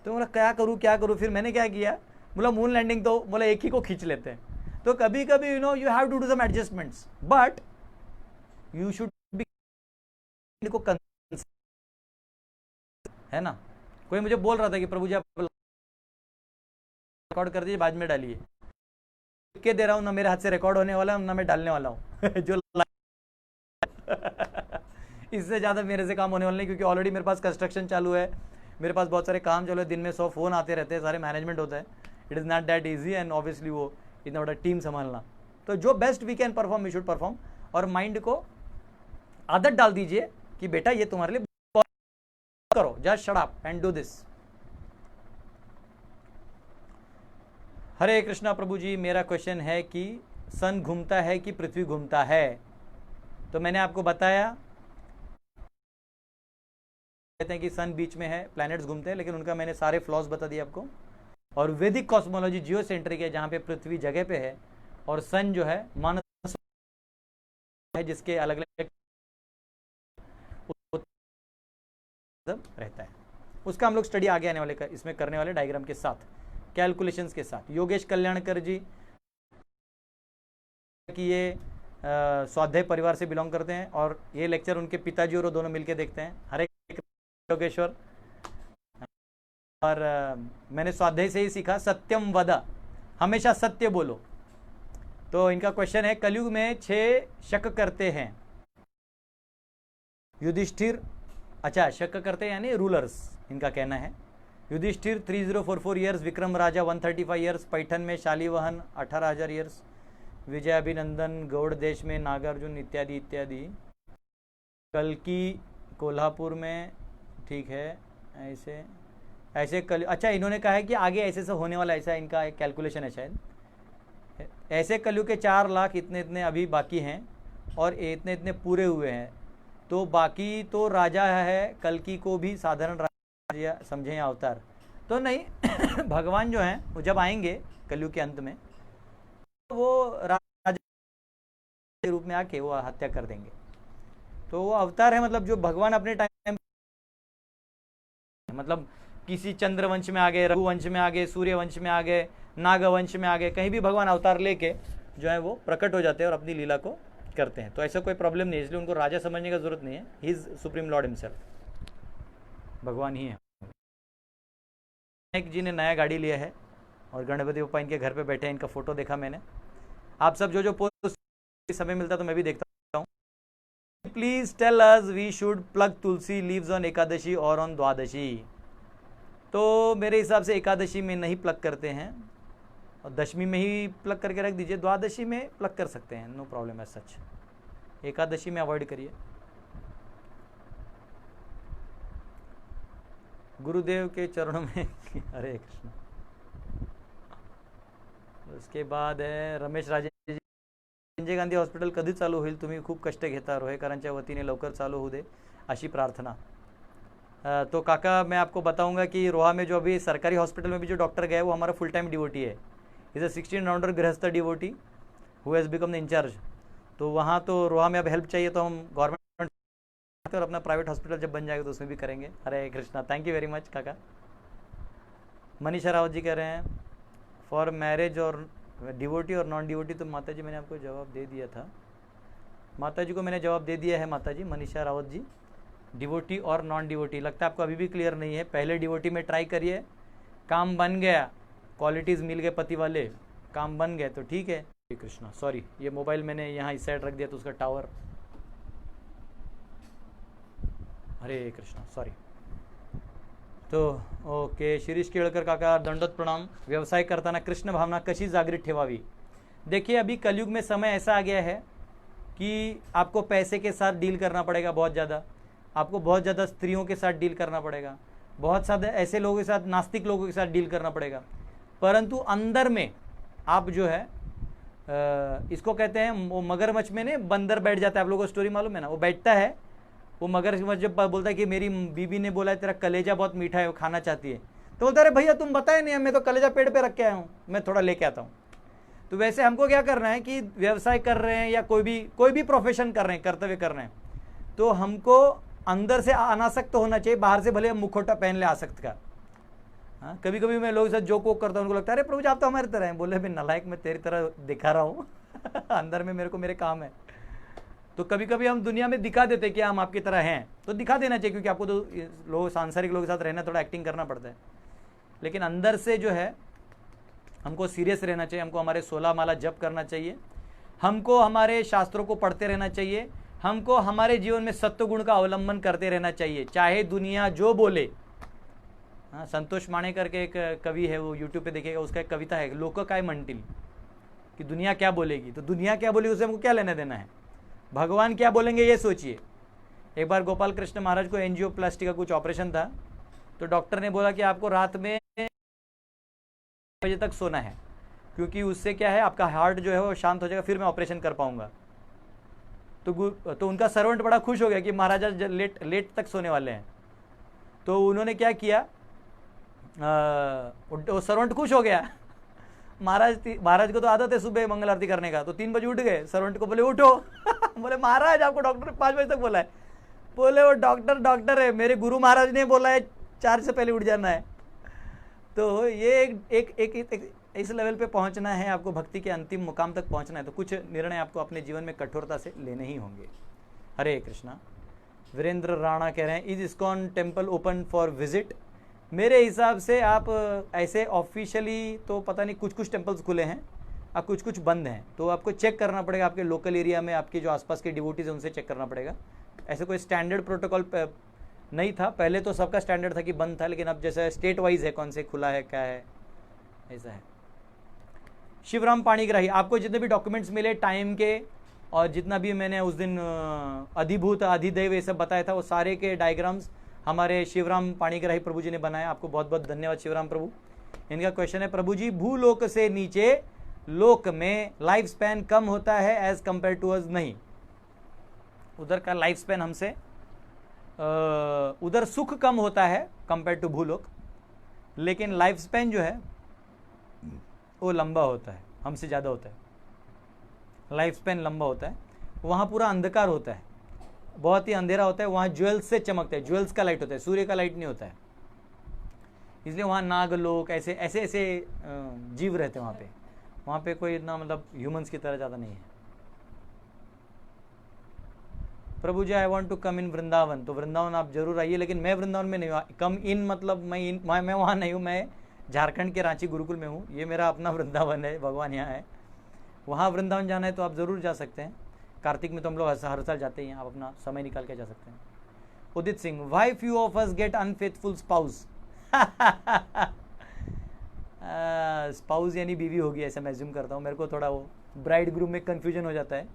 तो बोला क्या करूँ। फिर मैंने क्या किया, बोला मून लैंडिंग तो बोला एक ही को खींच लेते हैं। तो कभी कभी you have to do some adjustments, but you should be को, है ना। कोई मुझे बोल रहा था कि प्रभु जी आप रिकॉर्ड कर दीजिए बाद में डालिए। के दे रहा हूँ ना, मेरे हाथ से रिकॉर्ड होने वाला है ना मैं डालने वाला हूँ जो इससे ज़्यादा मेरे से काम होने वाला नहीं, क्योंकि ऑलरेडी मेरे पास कंस्ट्रक्शन चालू है, मेरे पास बहुत सारे काम चालू है, दिन में 100 फ़ोन आते रहते हैं, सारे मैनेजमेंट होता है। It is not that easy, and obviously वो इतना बड़ा टीम संभालना। तो जो best we can perform we should perform, और माइंड को आदत डाल दीजिए कि बेटा ये तुम्हारे लिए करो, just shut up and do this. Hare Krishna प्रभु जी, मेरा क्वेश्चन है कि सन घूमता है कि पृथ्वी घूमता है। तो मैंने आपको बताया, कहते हैं कि सन बीच में है, प्लैनेट्स घूमते हैं, लेकिन उनका मैंने सारे फ्लॉज बता दिए आपको। और वैदिक कॉस्मोलॉजी जियोसेंट्रिक है, जहां पे पृथ्वी जगह पे है और सन जो है मानस है, जिसके अलग अलग रहता है। उसका हम लोग स्टडी आगे आने वाले इसमें करने वाले डायग्राम के साथ, कैलकुलेशंस के साथ। योगेश कल्याणकर जी कि ये स्वाध्याय परिवार से बिलोंग करते हैं, और ये लेक्चर उनके पिताजी और वो दोनों मिलकर देखते हैं। हरे योगेश्वर। और मैंने स्वाध्याय से ही सीखा, सत्यम वद, हमेशा सत्य बोलो। तो इनका क्वेश्चन है, कलयुग में 6 शक करते हैं युधिष्ठिर, अच्छा शक करते हैं यानी रूलर्स, इनका कहना है। युधिष्ठिर 3044 ईयर्स, विक्रम राजा 135 ईयर्स, पैठन में शालिवाहन 18,000 ईयर्स, विजय अभिनंदन गौड़ देश में नागार्जुन इत्यादि इत्यादि, कल्कि कोल्हापुर में, ठीक है। ऐसे ऐसे अच्छा इन्होंने कहा है कि आगे ऐसे से होने वाला, ऐसा इनका एक कैलकुलेशन है शायद। ऐसे कलयुग के 4 लाख इतने इतने अभी बाकी हैं और इतने इतने पूरे हुए हैं। तो बाकी तो राजा है, कल्कि को भी साधारण राजा समझे या अवतार तो नहीं भगवान जो हैं वो जब आएंगे कलयुग के अंत में, तो वो राजा के रूप में आके वो हत्या कर देंगे। तो वो अवतार है, मतलब जो भगवान अपने टाइम, मतलब किसी चंद्रवंश में आ गए, रघुवंश में आ गए, सूर्यवंश में आ गए, नागवंश में आ गए, कहीं भी भगवान अवतार लेके जो है वो प्रकट हो जाते हैं और अपनी लीला को करते हैं। तो ऐसा कोई प्रॉब्लम नहीं है, इसलिए उनको राजा समझने का जरूरत नहीं है। He is supreme Lord himself, भगवान ही है। एक जी ने नया गाड़ी लिया है और गणपति बप्पा इनके घर पे बैठे हैं, इनका फोटो देखा मैंने। आप सब जो पोस्ट समय मिलता तो मैं भी देखता हूँ। Please tell us we should pluck tulsi leaves on Ekadashi और ऑन द्वादशी। तो मेरे हिसाब से एकादशी में नहीं प्लग करते हैं, और दशमी में ही प्लग करके रख दीजिए। द्वादशी में प्लग कर सकते हैं, नो प्रॉब्लम है सच। एकादशी में अवॉइड करिए। गुरुदेव के चरणों में हरे कृष्ण। उसके बाद है रमेश राजे, संजय गांधी हॉस्पिटल कधी चालू होईल, तुम्ही खूप कष्ट घेता, रोहेकरांच्या वतीने लवकर चालू होऊ दे अशी प्रार्थना। तो काका मैं आपको बताऊंगा कि रोहा में जो अभी सरकारी हॉस्पिटल में भी जो डॉक्टर गया है वो हमारा फुल टाइम डिवोटी है। Is a 16 rounder grihastha devotee who has become the in charge. तो वहाँ तो रोहा में अब हेल्प चाहिए तो हम गवर्नमेंट और अपना प्राइवेट हॉस्पिटल जब बन जाएगा तो उसमें भी करेंगे। Hare Krishna, thank you very much काका। मनीषा रावत जी कह रहे हैं फॉर मैरिज और डिवोटी और नॉन डिवोटी, तो माता जी मैंने आपको जवाब दे दिया था। माता जी को मैंने जवाब दे दिया है। माता जी मनीषा रावत जी, डिवोटी और नॉन डिवोटी लगता है आपको अभी भी क्लियर नहीं है। पहले डिवोटी में ट्राई करिए, काम बन गया, क्वालिटीज़ मिल गए, पति वाले काम बन गए तो ठीक है। कृष्णा सॉरी, ये मोबाइल मैंने यहाँ इस साइड रख दिया तो उसका टावर, हरे कृष्णा सॉरी। तो ओके, शिरीष केळकर काका दंडोत प्रणाम। व्यवसाय करताना कृष्ण भावना कशी जागृत ठेवावी। देखिए अभी कलयुग में समय ऐसा आ गया है कि आपको पैसे के साथ डील करना पड़ेगा बहुत ज़्यादा, आपको बहुत ज़्यादा स्त्रियों के साथ डील करना पड़ेगा, बहुत सारे ऐसे लोगों के साथ, नास्तिक लोगों के साथ डील करना पड़ेगा। परंतु अंदर में आप जो है इसको कहते हैं वो मगरमच्छ में ने बंदर बैठ जाता है। आप लोगों को स्टोरी मालूम है ना, वो बैठता है वो मगरमच्छ जब बोलता है कि मेरी बीबी ने बोला है तेरा कलेजा बहुत मीठा है, वो खाना चाहती है, तो बोलता है अरे भैया तुम बताए नहीं, मैं तो कलेजा पेड़ पे रख के आया हूँ, मैं थोड़ा लेके आता हूँ। तो वैसे हमको क्या करना है कि व्यवसाय कर रहे हैं या कोई भी प्रोफेशन कर रहे हैं, कर्तव्य कर रहे हैं, तो हमको अंदर से अनासक्त होना चाहिए, बाहर से भले हम मुखौटा पहन ले आसक्त का। हाँ, कभी कभी मैं लोगों के साथ जो को करता हूँ, उनको लगता है अरे प्रभु जी आप तो हमारी तरह हैं। बोले भाई नालायक, मैं तेरी तरह दिखा रहा हूँ अंदर में मेरे को मेरे काम है। तो कभी कभी हम दुनिया में दिखा देते कि हम आपकी तरह हैं, तो दिखा देना चाहिए, क्योंकि आपको तो लोग सांसारिक लोगों के साथ रहना, थोड़ा एक्टिंग करना पड़ता है। लेकिन अंदर से जो है हमको सीरियस रहना चाहिए, हमको हमारे 16 माला जप करना चाहिए, हमको हमारे शास्त्रों को पढ़ते रहना चाहिए, हमको हमारे जीवन में सत्व गुण का अवलंबन करते रहना चाहिए, चाहे दुनिया जो बोले। हाँ, संतोष माणेकर के एक कवि है, वो यूट्यूब पे देखिएगा, उसका एक कविता है लोक काय म्हणतील, कि दुनिया क्या बोलेगी। तो दुनिया क्या बोलेगी उससे हमको क्या लेना देना है, भगवान क्या बोलेंगे ये सोचिए। एक बार गोपाल कृष्ण महाराज को एंजियोप्लास्टी का कुछ ऑपरेशन था, तो डॉक्टर ने बोला कि आपको रात में बजे तक सोना है, क्योंकि उससे क्या है आपका हार्ट जो है वो शांत हो जाएगा, फिर मैं ऑपरेशन कर पाऊंगा। तो उनका सर्वेंट बड़ा खुश हो गया कि महाराजा लेट तक सोने वाले हैं। तो उन्होंने क्या किया, वो सर्वेंट खुश हो गया। महाराज को तो आदत है सुबह मंगल आरती करने का, तो 3 बजे उठ गए। सर्वेंट को बोले उठो बोले महाराज आपको डॉक्टर 5 बजे तक बोला है। बोले वो डॉक्टर है, मेरे गुरु महाराज ने बोला है 4 से पहले उठ जाना है। तो ये एक इस लेवल पे पहुंचना है, आपको भक्ति के अंतिम मुकाम तक पहुंचना है, तो कुछ निर्णय आपको अपने जीवन में कठोरता से लेने ही होंगे। हरे कृष्णा। वीरेंद्र राणा कह रहे हैं is ISKCON temple open for visit. मेरे हिसाब से आप ऐसे ऑफिशियली तो पता नहीं, कुछ टेम्पल्स खुले हैं और कुछ बंद हैं, तो आपको चेक करना पड़ेगा आपके लोकल एरिया में, आपके जो आसपास के डिवोटीज हैं उनसे चेक करना पड़ेगा। ऐसे कोई स्टैंडर्ड प्रोटोकॉल नहीं था, पहले तो सबका स्टैंडर्ड था कि बंद था, लेकिन अब जैसे स्टेट वाइज है कौन से खुला है क्या है, ऐसा है। शिवराम पाणिग्राही, आपको जितने भी डॉक्यूमेंट्स मिले टाइम के, और जितना भी मैंने उस दिन अधिभूत अधिदेव ये सब बताया था, वो सारे के डायग्राम्स हमारे शिवराम पाणिग्राही प्रभु जी ने बनाया। आपको बहुत बहुत धन्यवाद शिवराम प्रभु। इनका क्वेश्चन है, प्रभु जी भूलोक से नीचे लोक में लाइफ स्पैन कम होता है एज कंपेयर टू अस? नहीं, उधर का लाइफ स्पैन हमसे, उधर सुख कम होता है कंपेयर टू भूलोक, लेकिन लाइफ स्पैन जो है वो लंबा होता है, हमसे ज़्यादा होता है। लाइफ स्पैन लंबा होता है, वहाँ पूरा अंधकार होता है, बहुत ही अंधेरा होता है, वहाँ ज्वेल्स से चमकता है, ज्वेल्स का लाइट होता है, सूर्य का लाइट नहीं होता है, इसलिए वहाँ नागलोक ऐसे ऐसे ऐसे जीव रहते हैं वहाँ पे कोई इतना मतलब ह्यूमंस की तरह ज़्यादा नहीं है। प्रभु ji I want to come इन वृंदावन, तो वृंदावन आप जरूर आइए, लेकिन मैं वृंदावन में नहीं हूँ। कम इन मतलब मैं वहाँ नहीं हूँ, मैं झारखंड के रांची गुरुकुल में हूँ, ये मेरा अपना वृंदावन है, भगवान यहाँ है। वहाँ वृंदावन जाना है तो आप ज़रूर जा सकते हैं, कार्तिक में तो हम लोग हर साल जाते ही हैं, आप अपना समय निकाल के जा सकते हैं। Udit Singh, why few of us get unfaithful spouse? Spouse यानी बीवी होगी ऐसा मैं एज्यूम करता हूँ, मेरे को थोड़ा वो ब्राइड ग्रूम में कन्फ्यूजन हो जाता है,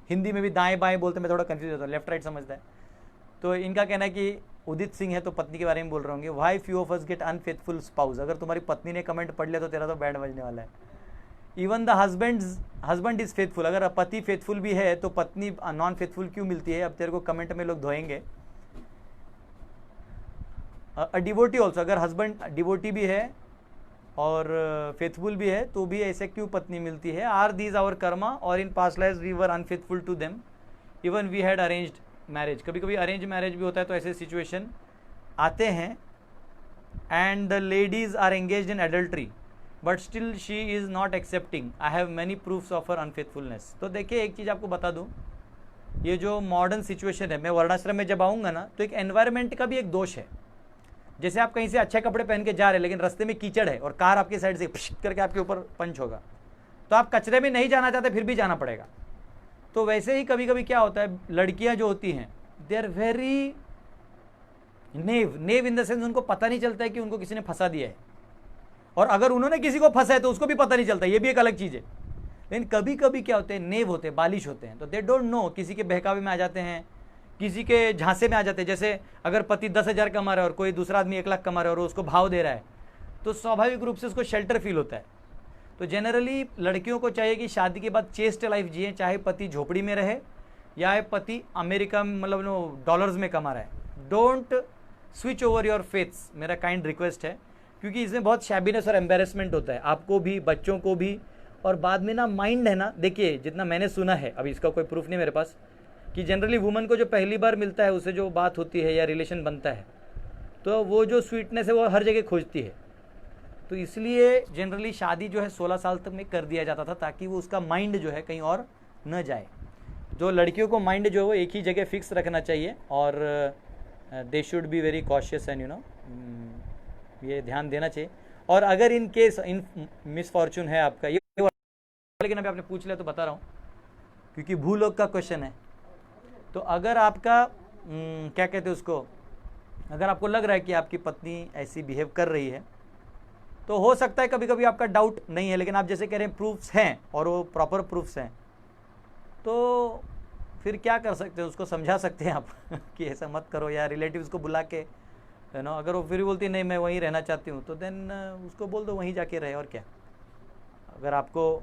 हिंदी में भी दाएं बाएं बोलते मैं थोड़ा कन्फ्यूज होता हूँ, लेफ्ट राइट समझता है। तो इनका कहना है कि उदित सिंह है तो पत्नी के बारे में बोल रहे होंगे, why few of us get unfaithful spouse? अगर तुम्हारी पत्नी ने कमेंट पढ़ लिया तो तेरा तो बैंड बजने वाला है। Even the husband is faithful, अगर पति फेथफुल भी है तो पत्नी नॉन फेथफुल क्यों मिलती है? अब तेरे को कमेंट में लोग धोएंगे। डिवोटी ऑल्सो, अगर हस्बैंड डिवोटी भी है और फेथफुल भी है तो भी ऐसे क्यों पत्नी मिलती है? आर दीज आवर कर्मा और in past lives we were unfaithful to them even we had arranged marriage? कभी कभी अरेंज मैरिज भी होता है, तो ऐसे सिचुएशन आते हैं। And the ladies are engaged in adultery but still she is not accepting, I have many proofs of her unfaithfulness. तो देखिए एक चीज़ आपको बता दूँ, ये जो मॉडर्न सिचुएशन है, मैं वर्णाश्रम में जब आऊँगा ना तो एक एनवायरनमेंट का भी एक दोष है। जैसे आप कहीं से अच्छे कपड़े पहन के जा रहे हैं लेकिन रास्ते में कीचड़ है और कार आपकी साइड से करके आपके ऊपर पंच होगा, तो आप कचरे में नहीं जाना चाहते फिर भी जाना पड़ेगा। तो वैसे ही कभी कभी क्या होता है, लड़कियां जो होती हैं they are very naive in the sense, उनको पता नहीं चलता है कि उनको किसी ने फंसा दिया है, और अगर उन्होंने किसी को फंसा है तो उसको भी पता नहीं चलता, ये भी एक अलग चीज़ है। लेकिन कभी कभी क्या होते हैं, नेव होते हैं, बालिश होते हैं, तो दे डोंट नो, किसी के बहकावे में आ जाते हैं, किसी के झांसे में आ जाते हैं। जैसे अगर पति 10,000 कमा रहा है और कोई दूसरा आदमी 1 लाख कमा रहा है और उसको भाव दे रहा है, तो स्वाभाविक रूप से उसको शेल्टर फील होता है। तो जनरली लड़कियों को चाहिए कि शादी के बाद चेस्ट लाइफ जिए, चाहे पति झोपड़ी में रहे, या है पति अमेरिका में मतलब डॉलर्स में कमा रहा है, don't switch over your faiths, मेरा काइंड रिक्वेस्ट है, क्योंकि इसमें बहुत शैबीनेस और एम्बेरसमेंट होता है आपको भी, बच्चों को भी, और बाद में ना माइंड है ना, देखिए जितना मैंने सुना है, अभी इसका कोई प्रूफ नहीं मेरे पास, कि जनरली वुमन को जो पहली बार मिलता है उससे जो बात होती है या रिलेशन बनता है, तो वो जो स्वीटनेस है वो हर जगह खोजती है। तो इसलिए जनरली शादी जो है 16 साल तक में कर दिया जाता था, ताकि वो उसका माइंड जो है कहीं और न जाए। जो लड़कियों को माइंड जो है वो एक ही जगह फिक्स रखना चाहिए, और they should be very cautious and ये ध्यान देना चाहिए। और अगर इन केस इन मिसफॉर्चून है आपका ये, लेकिन अभी आपने पूछ लिया तो बता रहा हूँ, क्योंकि भूलोक का क्वेश्चन है। तो अगर आपका क्या कहते हैं उसको, अगर आपको लग रहा है कि आपकी पत्नी ऐसी बिहेव कर रही है, तो हो सकता है कभी कभी आपका डाउट नहीं है, लेकिन आप जैसे कह रहे हैं प्रूफ्स हैं और वो प्रॉपर प्रूफ्स हैं, तो फिर क्या कर सकते हैं, उसको समझा सकते हैं आप कि ऐसा मत करो, या रिलेटिव्स को बुला के अगर वो फिर बोलती नहीं मैं वहीं रहना चाहती हूँ, तो देन उसको बोल दो वहीं जाके रहे, और क्या। अगर आपको,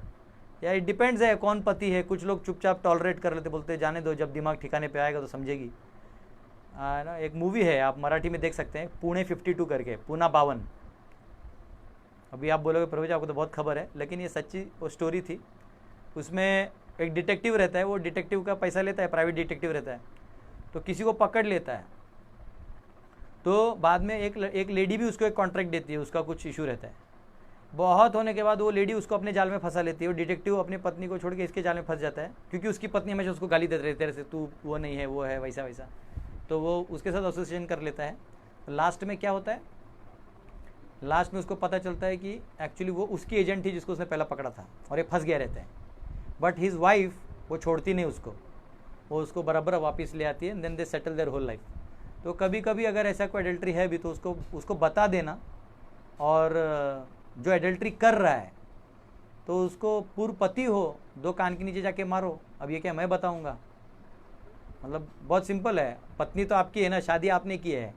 या इट डिपेंड्स है कौन पति है, कुछ लोग चुपचाप टॉलरेट कर लेते, बोलते जाने दो, जब दिमाग ठिकाने पे आएगा तो समझेगी। ना एक मूवी है, आप मराठी में देख सकते हैं, पुणे 52 करके, पूना 52। अभी आप बोलोगे प्रभु जी आपको तो बहुत खबर है, लेकिन ये सच्ची वो स्टोरी थी। उसमें एक डिटेक्टिव रहता है, वो डिटेक्टिव का पैसा लेता है, प्राइवेट डिटेक्टिव रहता है, तो किसी को पकड़ लेता है, तो बाद में एक लेडी भी उसको एक कॉन्ट्रैक्ट देती है, उसका कुछ इशू रहता है। बहुत होने के बाद वो लेडी उसको अपने जाल में फंसा लेती है, वो डिटेक्टिव अपनी पत्नी को छोड़ के इसके जाल में फंस जाता है, क्योंकि उसकी पत्नी हमेशा उसको गाली देते रहती है, तेरे से तू वो नहीं है, वो है, वैसा वैसा। तो वो उसके साथ एसोसिएशन कर लेता है। लास्ट में क्या होता है, लास्ट में उसको पता चलता है कि एक्चुअली वो उसकी एजेंट थी जिसको उसने पहला पकड़ा था, और ये फंस गया रहता है। बट हिज वाइफ वो छोड़ती नहीं उसको, वो उसको बराबर वापस ले आती है, then they settle their whole life. तो कभी कभी अगर ऐसा कोई एडल्ट्री है भी, तो उसको बता देना, और जो एडल्ट्री कर रहा है तो उसको पूर्व पति हो, 2 कान के नीचे जाके मारो। अब ये क्या मैं बताऊंगा, मतलब बहुत सिंपल है, पत्नी तो आपकी है ना, शादी आपने की है,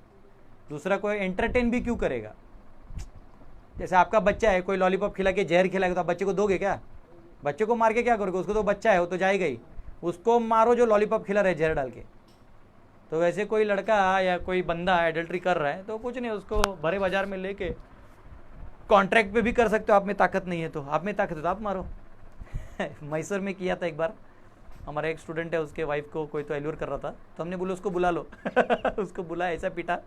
दूसरा कोई एंटरटेन भी क्यों करेगा। जैसे आपका बच्चा है, कोई लॉलीपॉप खिला के जहर खिलाएगा तो आप बच्चे को दोगे क्या? बच्चे को मार के क्या करोगे, उसको तो बच्चा है, वो तो जाएगा ही, उसको मारो जो लॉलीपॉप खिला रहा है जहर डाल के। तो वैसे कोई लड़का या कोई बंदा एडल्ट्री कर रहा है तो कुछ नहीं, उसको भरे बाजार में लेके कॉन्ट्रैक्ट पे भी कर सकते हो, आप में ताकत नहीं है तो, आप में ताकत है तो आप मारो। मैसूर में किया था एक बार, हमारा एक स्टूडेंट है, उसके वाइफ को कोई तो एल्यूर कर रहा था, तो हमने बोला उसको बुला लो। उसको बुला, ऐसा पीटा,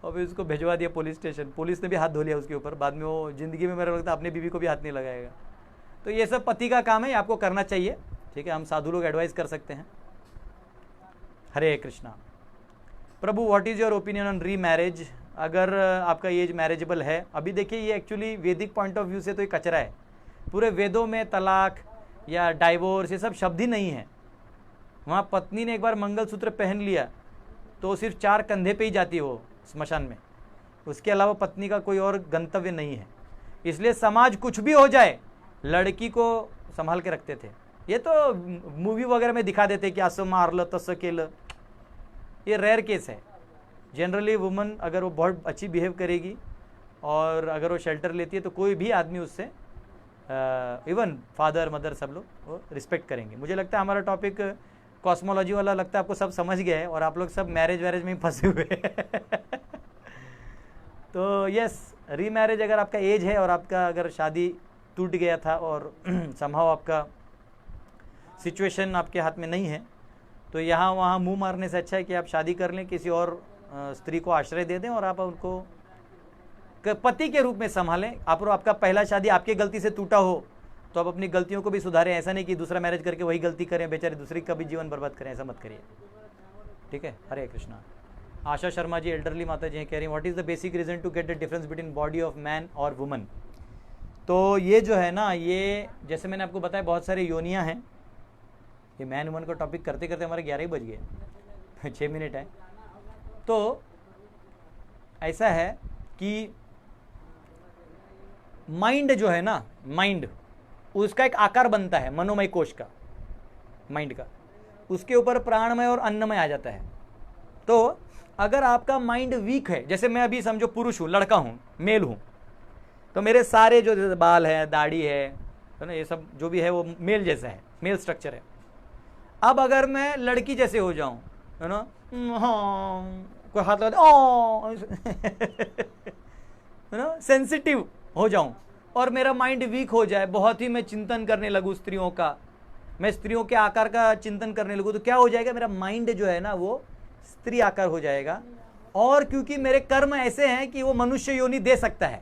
और फिर उसको भिजवा दिया पुलिस स्टेशन। पुलिस ने भी हाथ धो लिया उसके ऊपर, बाद में वो ज़िंदगी में मेरा लगता है अपनी बीवी को भी हाथ नहीं लगाएगा। तो ये सब पति का काम है, आपको करना चाहिए, ठीक है, हम साधु लोग एडवाइस कर सकते हैं। Hare Krishna. Prabhu what is your opinion on remarriage, अगर आपका एज मैरिजेबल है। अभी देखिए ये एक्चुअली वैदिक पॉइंट ऑफ व्यू से तो ये कचरा है, पूरे वेदों में तलाक या डाइवोर्स ये सब शब्द ही नहीं है। वहाँ पत्नी ने एक बार मंगलसूत्र पहन लिया तो सिर्फ 4 कंधे पे ही जाती है वो स्मशान में, उसके अलावा पत्नी का कोई और गंतव्य नहीं है। इसलिए समाज कुछ भी हो जाए लड़की को संभाल के रखते थे। ये तो मूवी वगैरह में दिखा देते कि असं मारलं तसं केलं, ये रेयर केस है। जनरली वुमन अगर वो बहुत अच्छी बिहेव करेगी और अगर वो शेल्टर लेती है तो कोई भी आदमी उससे इवन फादर मदर सब लोग वो रिस्पेक्ट करेंगे। मुझे लगता है हमारा टॉपिक कॉस्मोलॉजी वाला लगता है आपको सब समझ गया है, और आप लोग सब मैरिज वैरेज में ही फंसे हुए हैं। तो यस, री मैरिज अगर आपका एज है और आपका अगर शादी टूट गया था और समहाउ आपका सिचुएशन आपके हाथ में नहीं है, तो यहाँ वहाँ मुंह मारने से अच्छा है कि आप शादी कर लें, किसी और स्त्री को आश्रय दे दें और आप उनको पति के रूप में संभालें। आपका पहला शादी आपकी गलती से टूटा हो तो आप अपनी गलतियों को भी सुधारें, ऐसा नहीं कि दूसरा मैरिज करके वही गलती करें, बेचारे दूसरी का भी जीवन बर्बाद करें, ऐसा मत करिए, ठीक है। हरे कृष्णा। आशा शर्मा जी एल्डरली माता जी कह रही हैं what is the basic reason to get the difference between body of man और वुमन। तो ये जो है ना, ये जैसे मैंने आपको बताया बहुत सारी योनियाँ हैं। ये मैन वुमन को टॉपिक करते करते हमारे 11 ही बज गए, 6 मिनट है। तो ऐसा है कि माइंड जो है ना, माइंड उसका एक आकार बनता है मनोमय कोश का, माइंड का, उसके ऊपर प्राणमय और अन्नमय आ जाता है। तो अगर आपका माइंड वीक है, जैसे मैं अभी समझो पुरुष हूँ, लड़का हूँ, मेल हूँ, तो मेरे सारे जो बाल है, दाढ़ी है ना, ये सब जो भी है वो मेल जैसा है, मेल स्ट्रक्चर है। अब अगर मैं लड़की जैसे हो जाऊं, है ना, हाँ, कोई हाथ लगा ओ, है ना, सेंसिटिव हो जाऊं और मेरा माइंड वीक हो जाए, बहुत ही मैं चिंतन करने लगूं स्त्रियों का, मैं स्त्रियों के आकार का चिंतन करने लगूं, तो क्या हो जाएगा, मेरा माइंड जो है ना वो स्त्री आकार हो जाएगा। और क्योंकि मेरे कर्म ऐसे हैं कि वो मनुष्य योनि दे सकता है,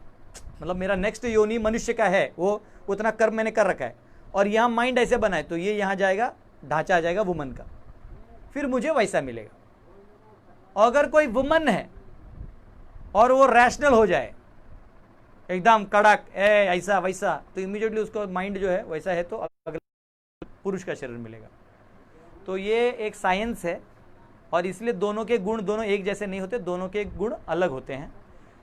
मतलब मेरा नेक्स्ट योनि मनुष्य का है, वो उतना कर्म मैंने कर रखा है, और यहाँ माइंड ऐसे बना है, तो ये यहाँ जाएगा, ढांचा आ जाएगा वुमन का, फिर मुझे वैसा मिलेगा। अगर कोई वुमन है और वो रैशनल हो जाए, एकदम कड़क ऐसा वैसा, तो इमीडिएटली उसको माइंड जो है वैसा है, तो अगला पुरुष का शरीर मिलेगा। तो ये एक साइंस है, और इसलिए दोनों के गुण दोनों एक जैसे नहीं होते, दोनों के गुण अलग होते हैं।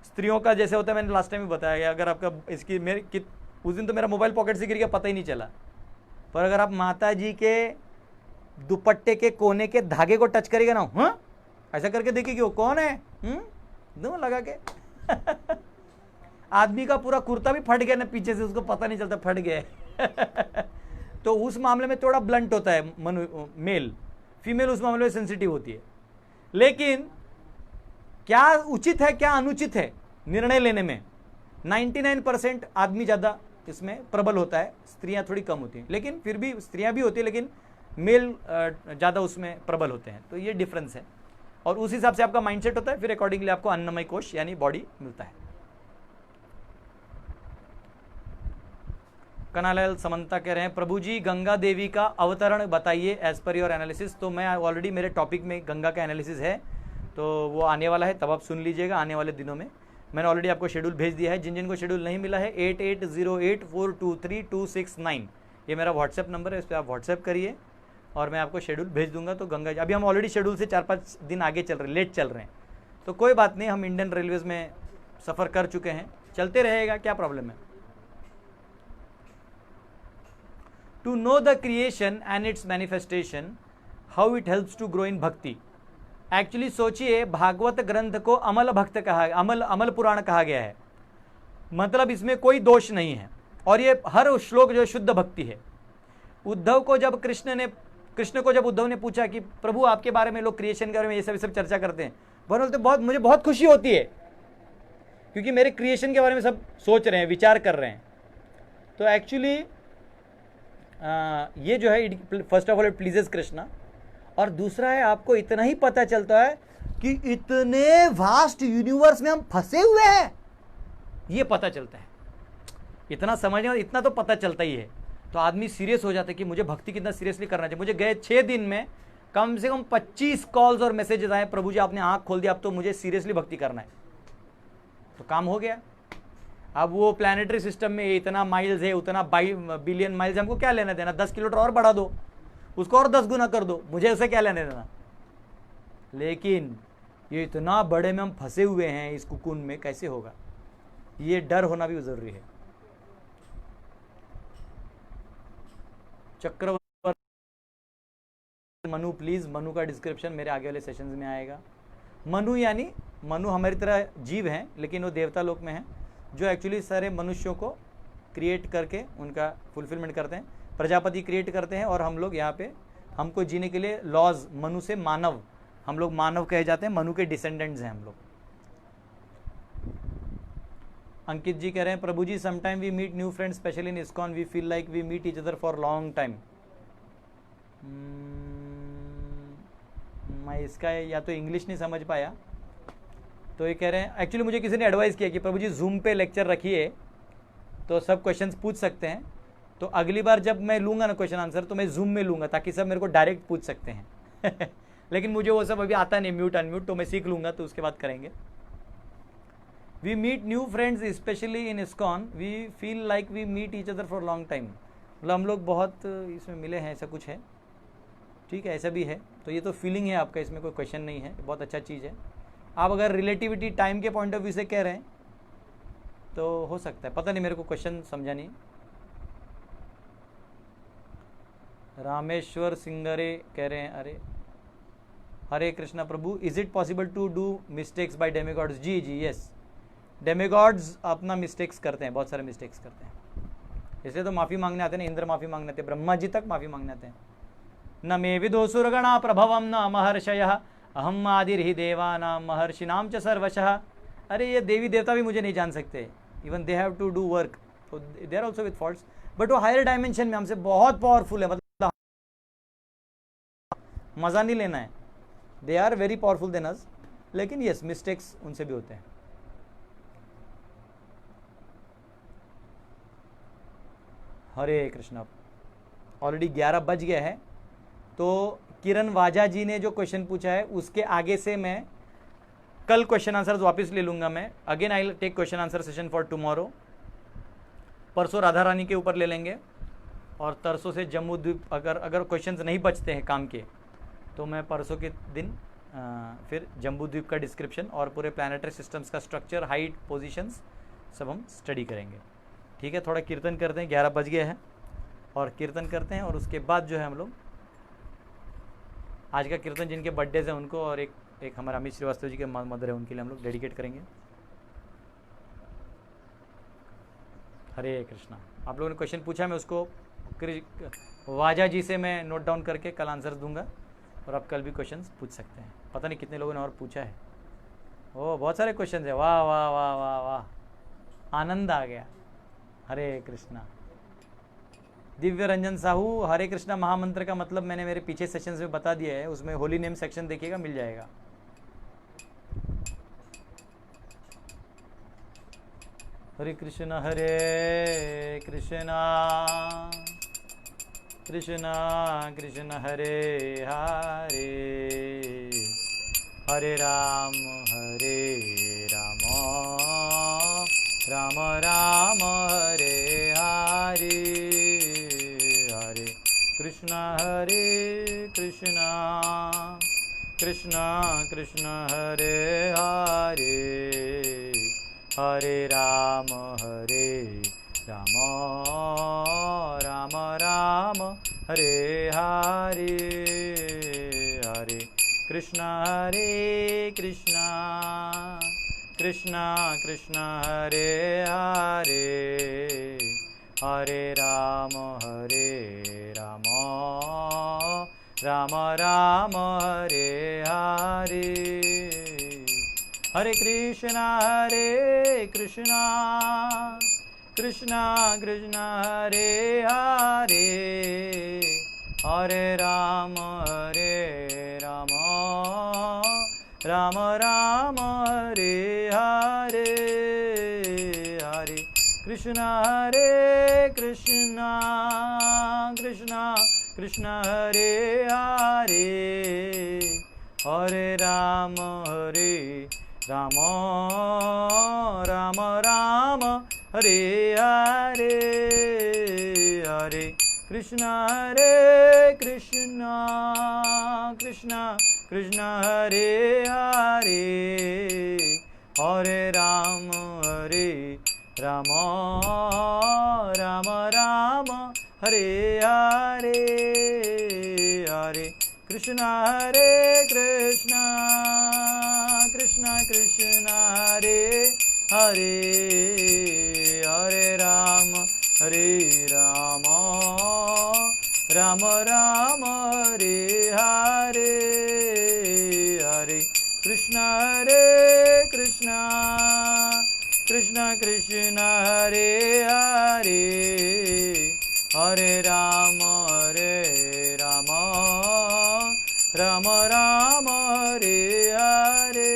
स्त्रियों का जैसे होता है, मैंने लास्ट टाइम भी बताया गया, अगर आपका इसकी मेरे उस दिन तो मेरा मोबाइल पॉकेट से गिर गया, पता ही नहीं चला, पर अगर आप माता जी के दुपट्टे के कोने के धागे को टच करेगा ना, हाँ ऐसा करके देखिए कि वो कौन है, दो लगा के आदमी का पूरा कुर्ता भी फट गया ना पीछे से, उसको पता नहीं चलता फट गया। तो उस मामले में थोड़ा ब्लंट होता है मेल, फीमेल उस मामले में सेंसिटिव होती है। लेकिन क्या उचित है क्या अनुचित है निर्णय लेने में, 99% आदमी ज़्यादा इसमें प्रबल होता है, स्त्रियां थोड़ी कम होती हैं, लेकिन फिर भी स्त्रियां भी होती है, लेकिन मेल ज़्यादा उसमें प्रबल होते हैं। तो ये डिफरेंस है, और उस हिसाब से आपका माइंडसेट होता है, फिर अकॉर्डिंगली आपको अन्नमय कोश यानी बॉडी मिलता है। कनालाल समंता कह रहे हैं, प्रभु जी गंगा देवी का अवतरण बताइए एज पर योर एनालिसिस। तो मैं ऑलरेडी मेरे टॉपिक में गंगा का एनालिसिस है, तो वो आने वाला है, तब आप सुन लीजिएगा आने वाले दिनों में। मैंने ऑलरेडी आपको शेड्यूल भेज दिया है, जिन जिन को शेड्यूल नहीं मिला है 8808423269 ये मेरा व्हाट्सएप नंबर है, इस पर आप व्हाट्सएप करिए और मैं आपको शेड्यूल भेज दूंगा। तो गंगा, अभी हम ऑलरेडी शेड्यूल से 4-5 दिन आगे चल रहे हैं, लेट चल रहे हैं, तो कोई बात नहीं, हम इंडियन रेलवेज़ में सफ़र कर चुके हैं, चलते रहेगा, क्या प्रॉब्लम है। To know the creation and its manifestation, how it helps to grow in भक्ति। एक्चुअली सोचिए, भागवत ग्रंथ को अमल भक्त कहा, अमल पुराण कहा गया है, मतलब इसमें कोई दोष नहीं है, और ये हर श्लोक जो शुद्ध भक्ति है। उद्धव को जब उद्धव ने पूछा कि प्रभु आपके बारे में लोग क्रिएशन के बारे में ये सब चर्चा करते हैं, बोलते मुझे बहुत खुशी होती है, क्योंकि मेरे क्रिएशन के बारे में सब सोच रहे हैं, विचार कर रहे हैं। तो एक्चुअली ये जो है, first of all it pleases Krishna, और दूसरा है आपको इतना ही पता चलता है कि इतने वास्ट यूनिवर्स में हम फंसे हुए हैं, ये पता चलता है। इतना समझने में इतना तो पता चलता ही है, तो आदमी सीरियस हो जाता है कि मुझे भक्ति कितना सीरियसली करना चाहिए। मुझे गए 6 दिन में कम से कम 25 कॉल्स और मैसेजेस आए, प्रभु जी आपने आंख खोल दिया, अब तो मुझे सीरियसली भक्ति करना है। तो काम हो गया। अब वो प्लानिटरी सिस्टम में इतना माइल्स है, उतना बिलियन माइल्स, हमको क्या लेना देना, 10 किलोमीटर और बढ़ा दो, उसको और 10 गुना कर दो, मुझे उसे क्या लेना देना। लेकिन ये इतना बड़े में हम फंसे हुए हैं, इस कुकुन में कैसे होगा, ये डर होना भी जरूरी है। चक्रवर्ती मनु प्लीज, मनु का डिस्क्रिप्शन मेरे आगे वाले सेशंस में आएगा। मनु यानी मनु हमारी तरह जीव हैं, लेकिन वो देवता लोक में हैं, जो एक्चुअली सारे मनुष्यों को क्रिएट करके उनका फुलफिलमेंट करते हैं। प्रजापति क्रिएट करते हैं, और हम लोग यहाँ पे हमको जीने के लिए लॉज, मनु से मानव, हम लोग मानव कहे जाते हैं, मनु के डिसेंडेंट्स हैं हम लोग। अंकित जी कह रहे हैं, Prabhu ji sometime we meet new friends specially in ISKCON, we feel like we meet each other for long time. मैं इसका या तो इंग्लिश नहीं समझ पाया, तो ये कह रहे हैं, एक्चुअली मुझे किसी ने एडवाइस किया कि प्रभु जी जूम पे लेक्चर रखिए, तो सब क्वेश्चंस पूछ सकते हैं। तो अगली बार जब मैं लूँगा ना क्वेश्चन आंसर, तो मैं जूम में लूँगा, ताकि सब मेरे को डायरेक्ट पूछ सकते हैं। लेकिन मुझे वो सब अभी आता नहीं, म्यूट अनम्यूट, तो मैं सीख लूँगा, तो उसके बाद करेंगे। We meet new friends specially in ISKCON, we feel like we meet each other for long time, मतलब हम लोग बहुत इसमें मिले हैं, ऐसा कुछ है। ठीक है, ऐसा भी है, तो ये तो फीलिंग है आपका, इसमें कोई क्वेश्चन नहीं है, बहुत अच्छा चीज़ है। आप अगर रिलेटिविटी टाइम के पॉइंट ऑफ व्यू से कह रहे हैं तो हो सकता है, पता नहीं, मेरे को क्वेश्चन समझा नहीं। रामेश्वर सिंगरे कह रहे हैं, अरे Hare Krishna Prabhu, is it possible to do mistakes by demigods. जी जी यस, डेमिगॉड्स अपना मिस्टेक्स करते हैं, बहुत सारे मिस्टेक्स करते हैं, इसलिए तो माफ़ी मांगने आते हैं, इंद्र माफ़ी मांगने आते हैं, ब्रह्मा जी तक माफ़ी मांगने आते हैं। न मे विदोऽसुरगणा प्रभवं न महर्षयः अहम आदिर्हि देवानां महर्षिणां च सर्वशः। अरे ये देवी देवता भी मुझे नहीं जान सकते, even they have to do work, तो they are also with faults, but वो हायर डायमेंशन में हमसे बहुत पावरफुल है, मतलब मज़ा नहीं लेना है, they are very powerful then us, लेकिन यस मिस्टेक्स उनसे भी होते हैं। हरे कृष्णा। ऑलरेडी 11 बज गए हैं, तो किरण वाजा जी ने जो क्वेश्चन पूछा है उसके आगे से मैं कल क्वेश्चन आंसर वापस ले लूंगा। मैं again I will take question answer session for tomorrow. परसों राधा रानी के ऊपर ले लेंगे, और तरसों से जम्मू द्वीप, अगर क्वेश्चंस नहीं बचते हैं काम के, तो मैं परसों के दिन फिर जम्बू द्वीप का डिस्क्रिप्शन और पूरे प्लानिटरी सिस्टम्स का स्ट्रक्चर, हाइट, पोजीशंस सब हम स्टडी करेंगे। ठीक है, थोड़ा कीर्तन करते हैं, 11 बज गए हैं, और कीर्तन करते हैं, और उसके बाद जो है हम लोग आज का कीर्तन जिनके बर्थडेज हैं उनको, और एक हमारा अमित श्रीवास्तव जी के मदर है उनके लिए हम लोग डेडिकेट करेंगे। हरे कृष्णा। आप लोगों ने क्वेश्चन पूछा, मैं उसको वाजा जी से मैं नोट डाउन करके कल आंसर दूंगा, और आप कल भी क्वेश्चंस पूछ सकते हैं। पता नहीं कितने लोगों ने और पूछा है, ओ बहुत सारे क्वेश्चन है, वाह वाह वाह वाह वाह, आनंद आ गया। हरे कृष्णा। दिव्य रंजन साहू, हरे कृष्णा महामंत्र का मतलब मैंने मेरे पीछे सेशंस में बता दिया है, उसमें होली नेम सेक्शन देखिएगा, मिल जाएगा। हरे कृष्णा कृष्णा कृष्णा हरे हरे, हरे राम राम राम हरे हरे, हरे कृष्णा कृष्णा कृष्णा हरे हरे, हरे राम राम राम हरे हरे, हरे कृष्णा कृष्णा हरे हरे, हरे राम राम राम हरे हरे, हरे कृष्णा कृष्णा हरे हरे, हरे राम राम राम हरे हरे, हरे कृष्णा कृष्णा हरे हरे, हरे राम राम राम हरे हरे, हरे कृष्णा कृष्णा हरे हरे, हरे राम राम राम हरे हरे, हरे कृष्णा कृष्णा हरे हरे, हरे राम राम राम हरे हरे, हरे कृष्णा कृष्णा हरे हरे, हरे राम राम राम हरे हरे,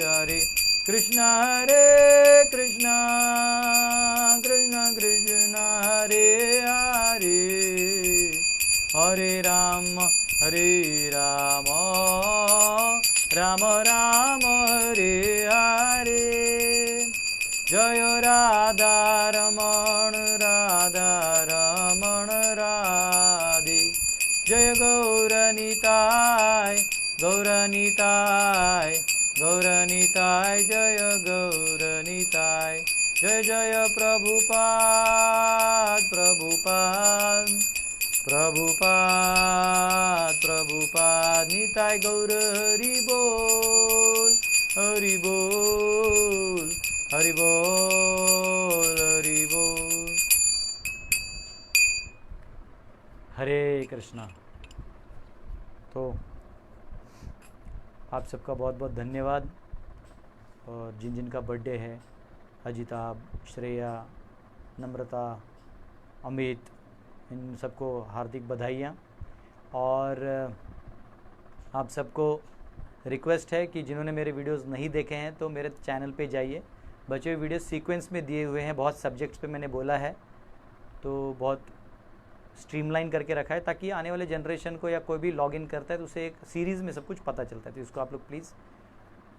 हरे कृष्णा कृष्णा हरे हरे, हरे राम राम राम हरे हरे, जय राधा रमण राधे, जय गौरनिताय जय गौरनिताय, जय जय प्रभुपाद निताय गौर हरि बोल हरि बोल हरि बोल हरि बोल। हरे कृष्णा। तो आप सबका बहुत बहुत धन्यवाद। और जिन जिन का बर्थडे है, अजिताभ, श्रेया, नम्रता, अमित, इन सबको हार्दिक बधाइयाँ। और आप सबको रिक्वेस्ट है कि जिन्होंने मेरे वीडियोस नहीं देखे हैं तो मेरे चैनल पे जाइए। बचे हुए वीडियोस सीक्वेंस में दिए हुए हैं, बहुत सब्जेक्ट्स पे मैंने बोला है, तो बहुत स्ट्रीमलाइन करके रखा है ताकि आने वाले जनरेशन को या कोई भी लॉगिन करता है तो उसे एक सीरीज़ में सब कुछ पता चलता है। तो इसको आप लोग प्लीज़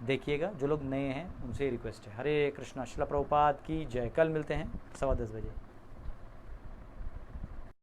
देखिएगा, जो लोग नए हैं उनसे रिक्वेस्ट है। हरे कृष्णा। श्रील प्रभुपाद की जय। कल मिलते हैं 10:15 बजे।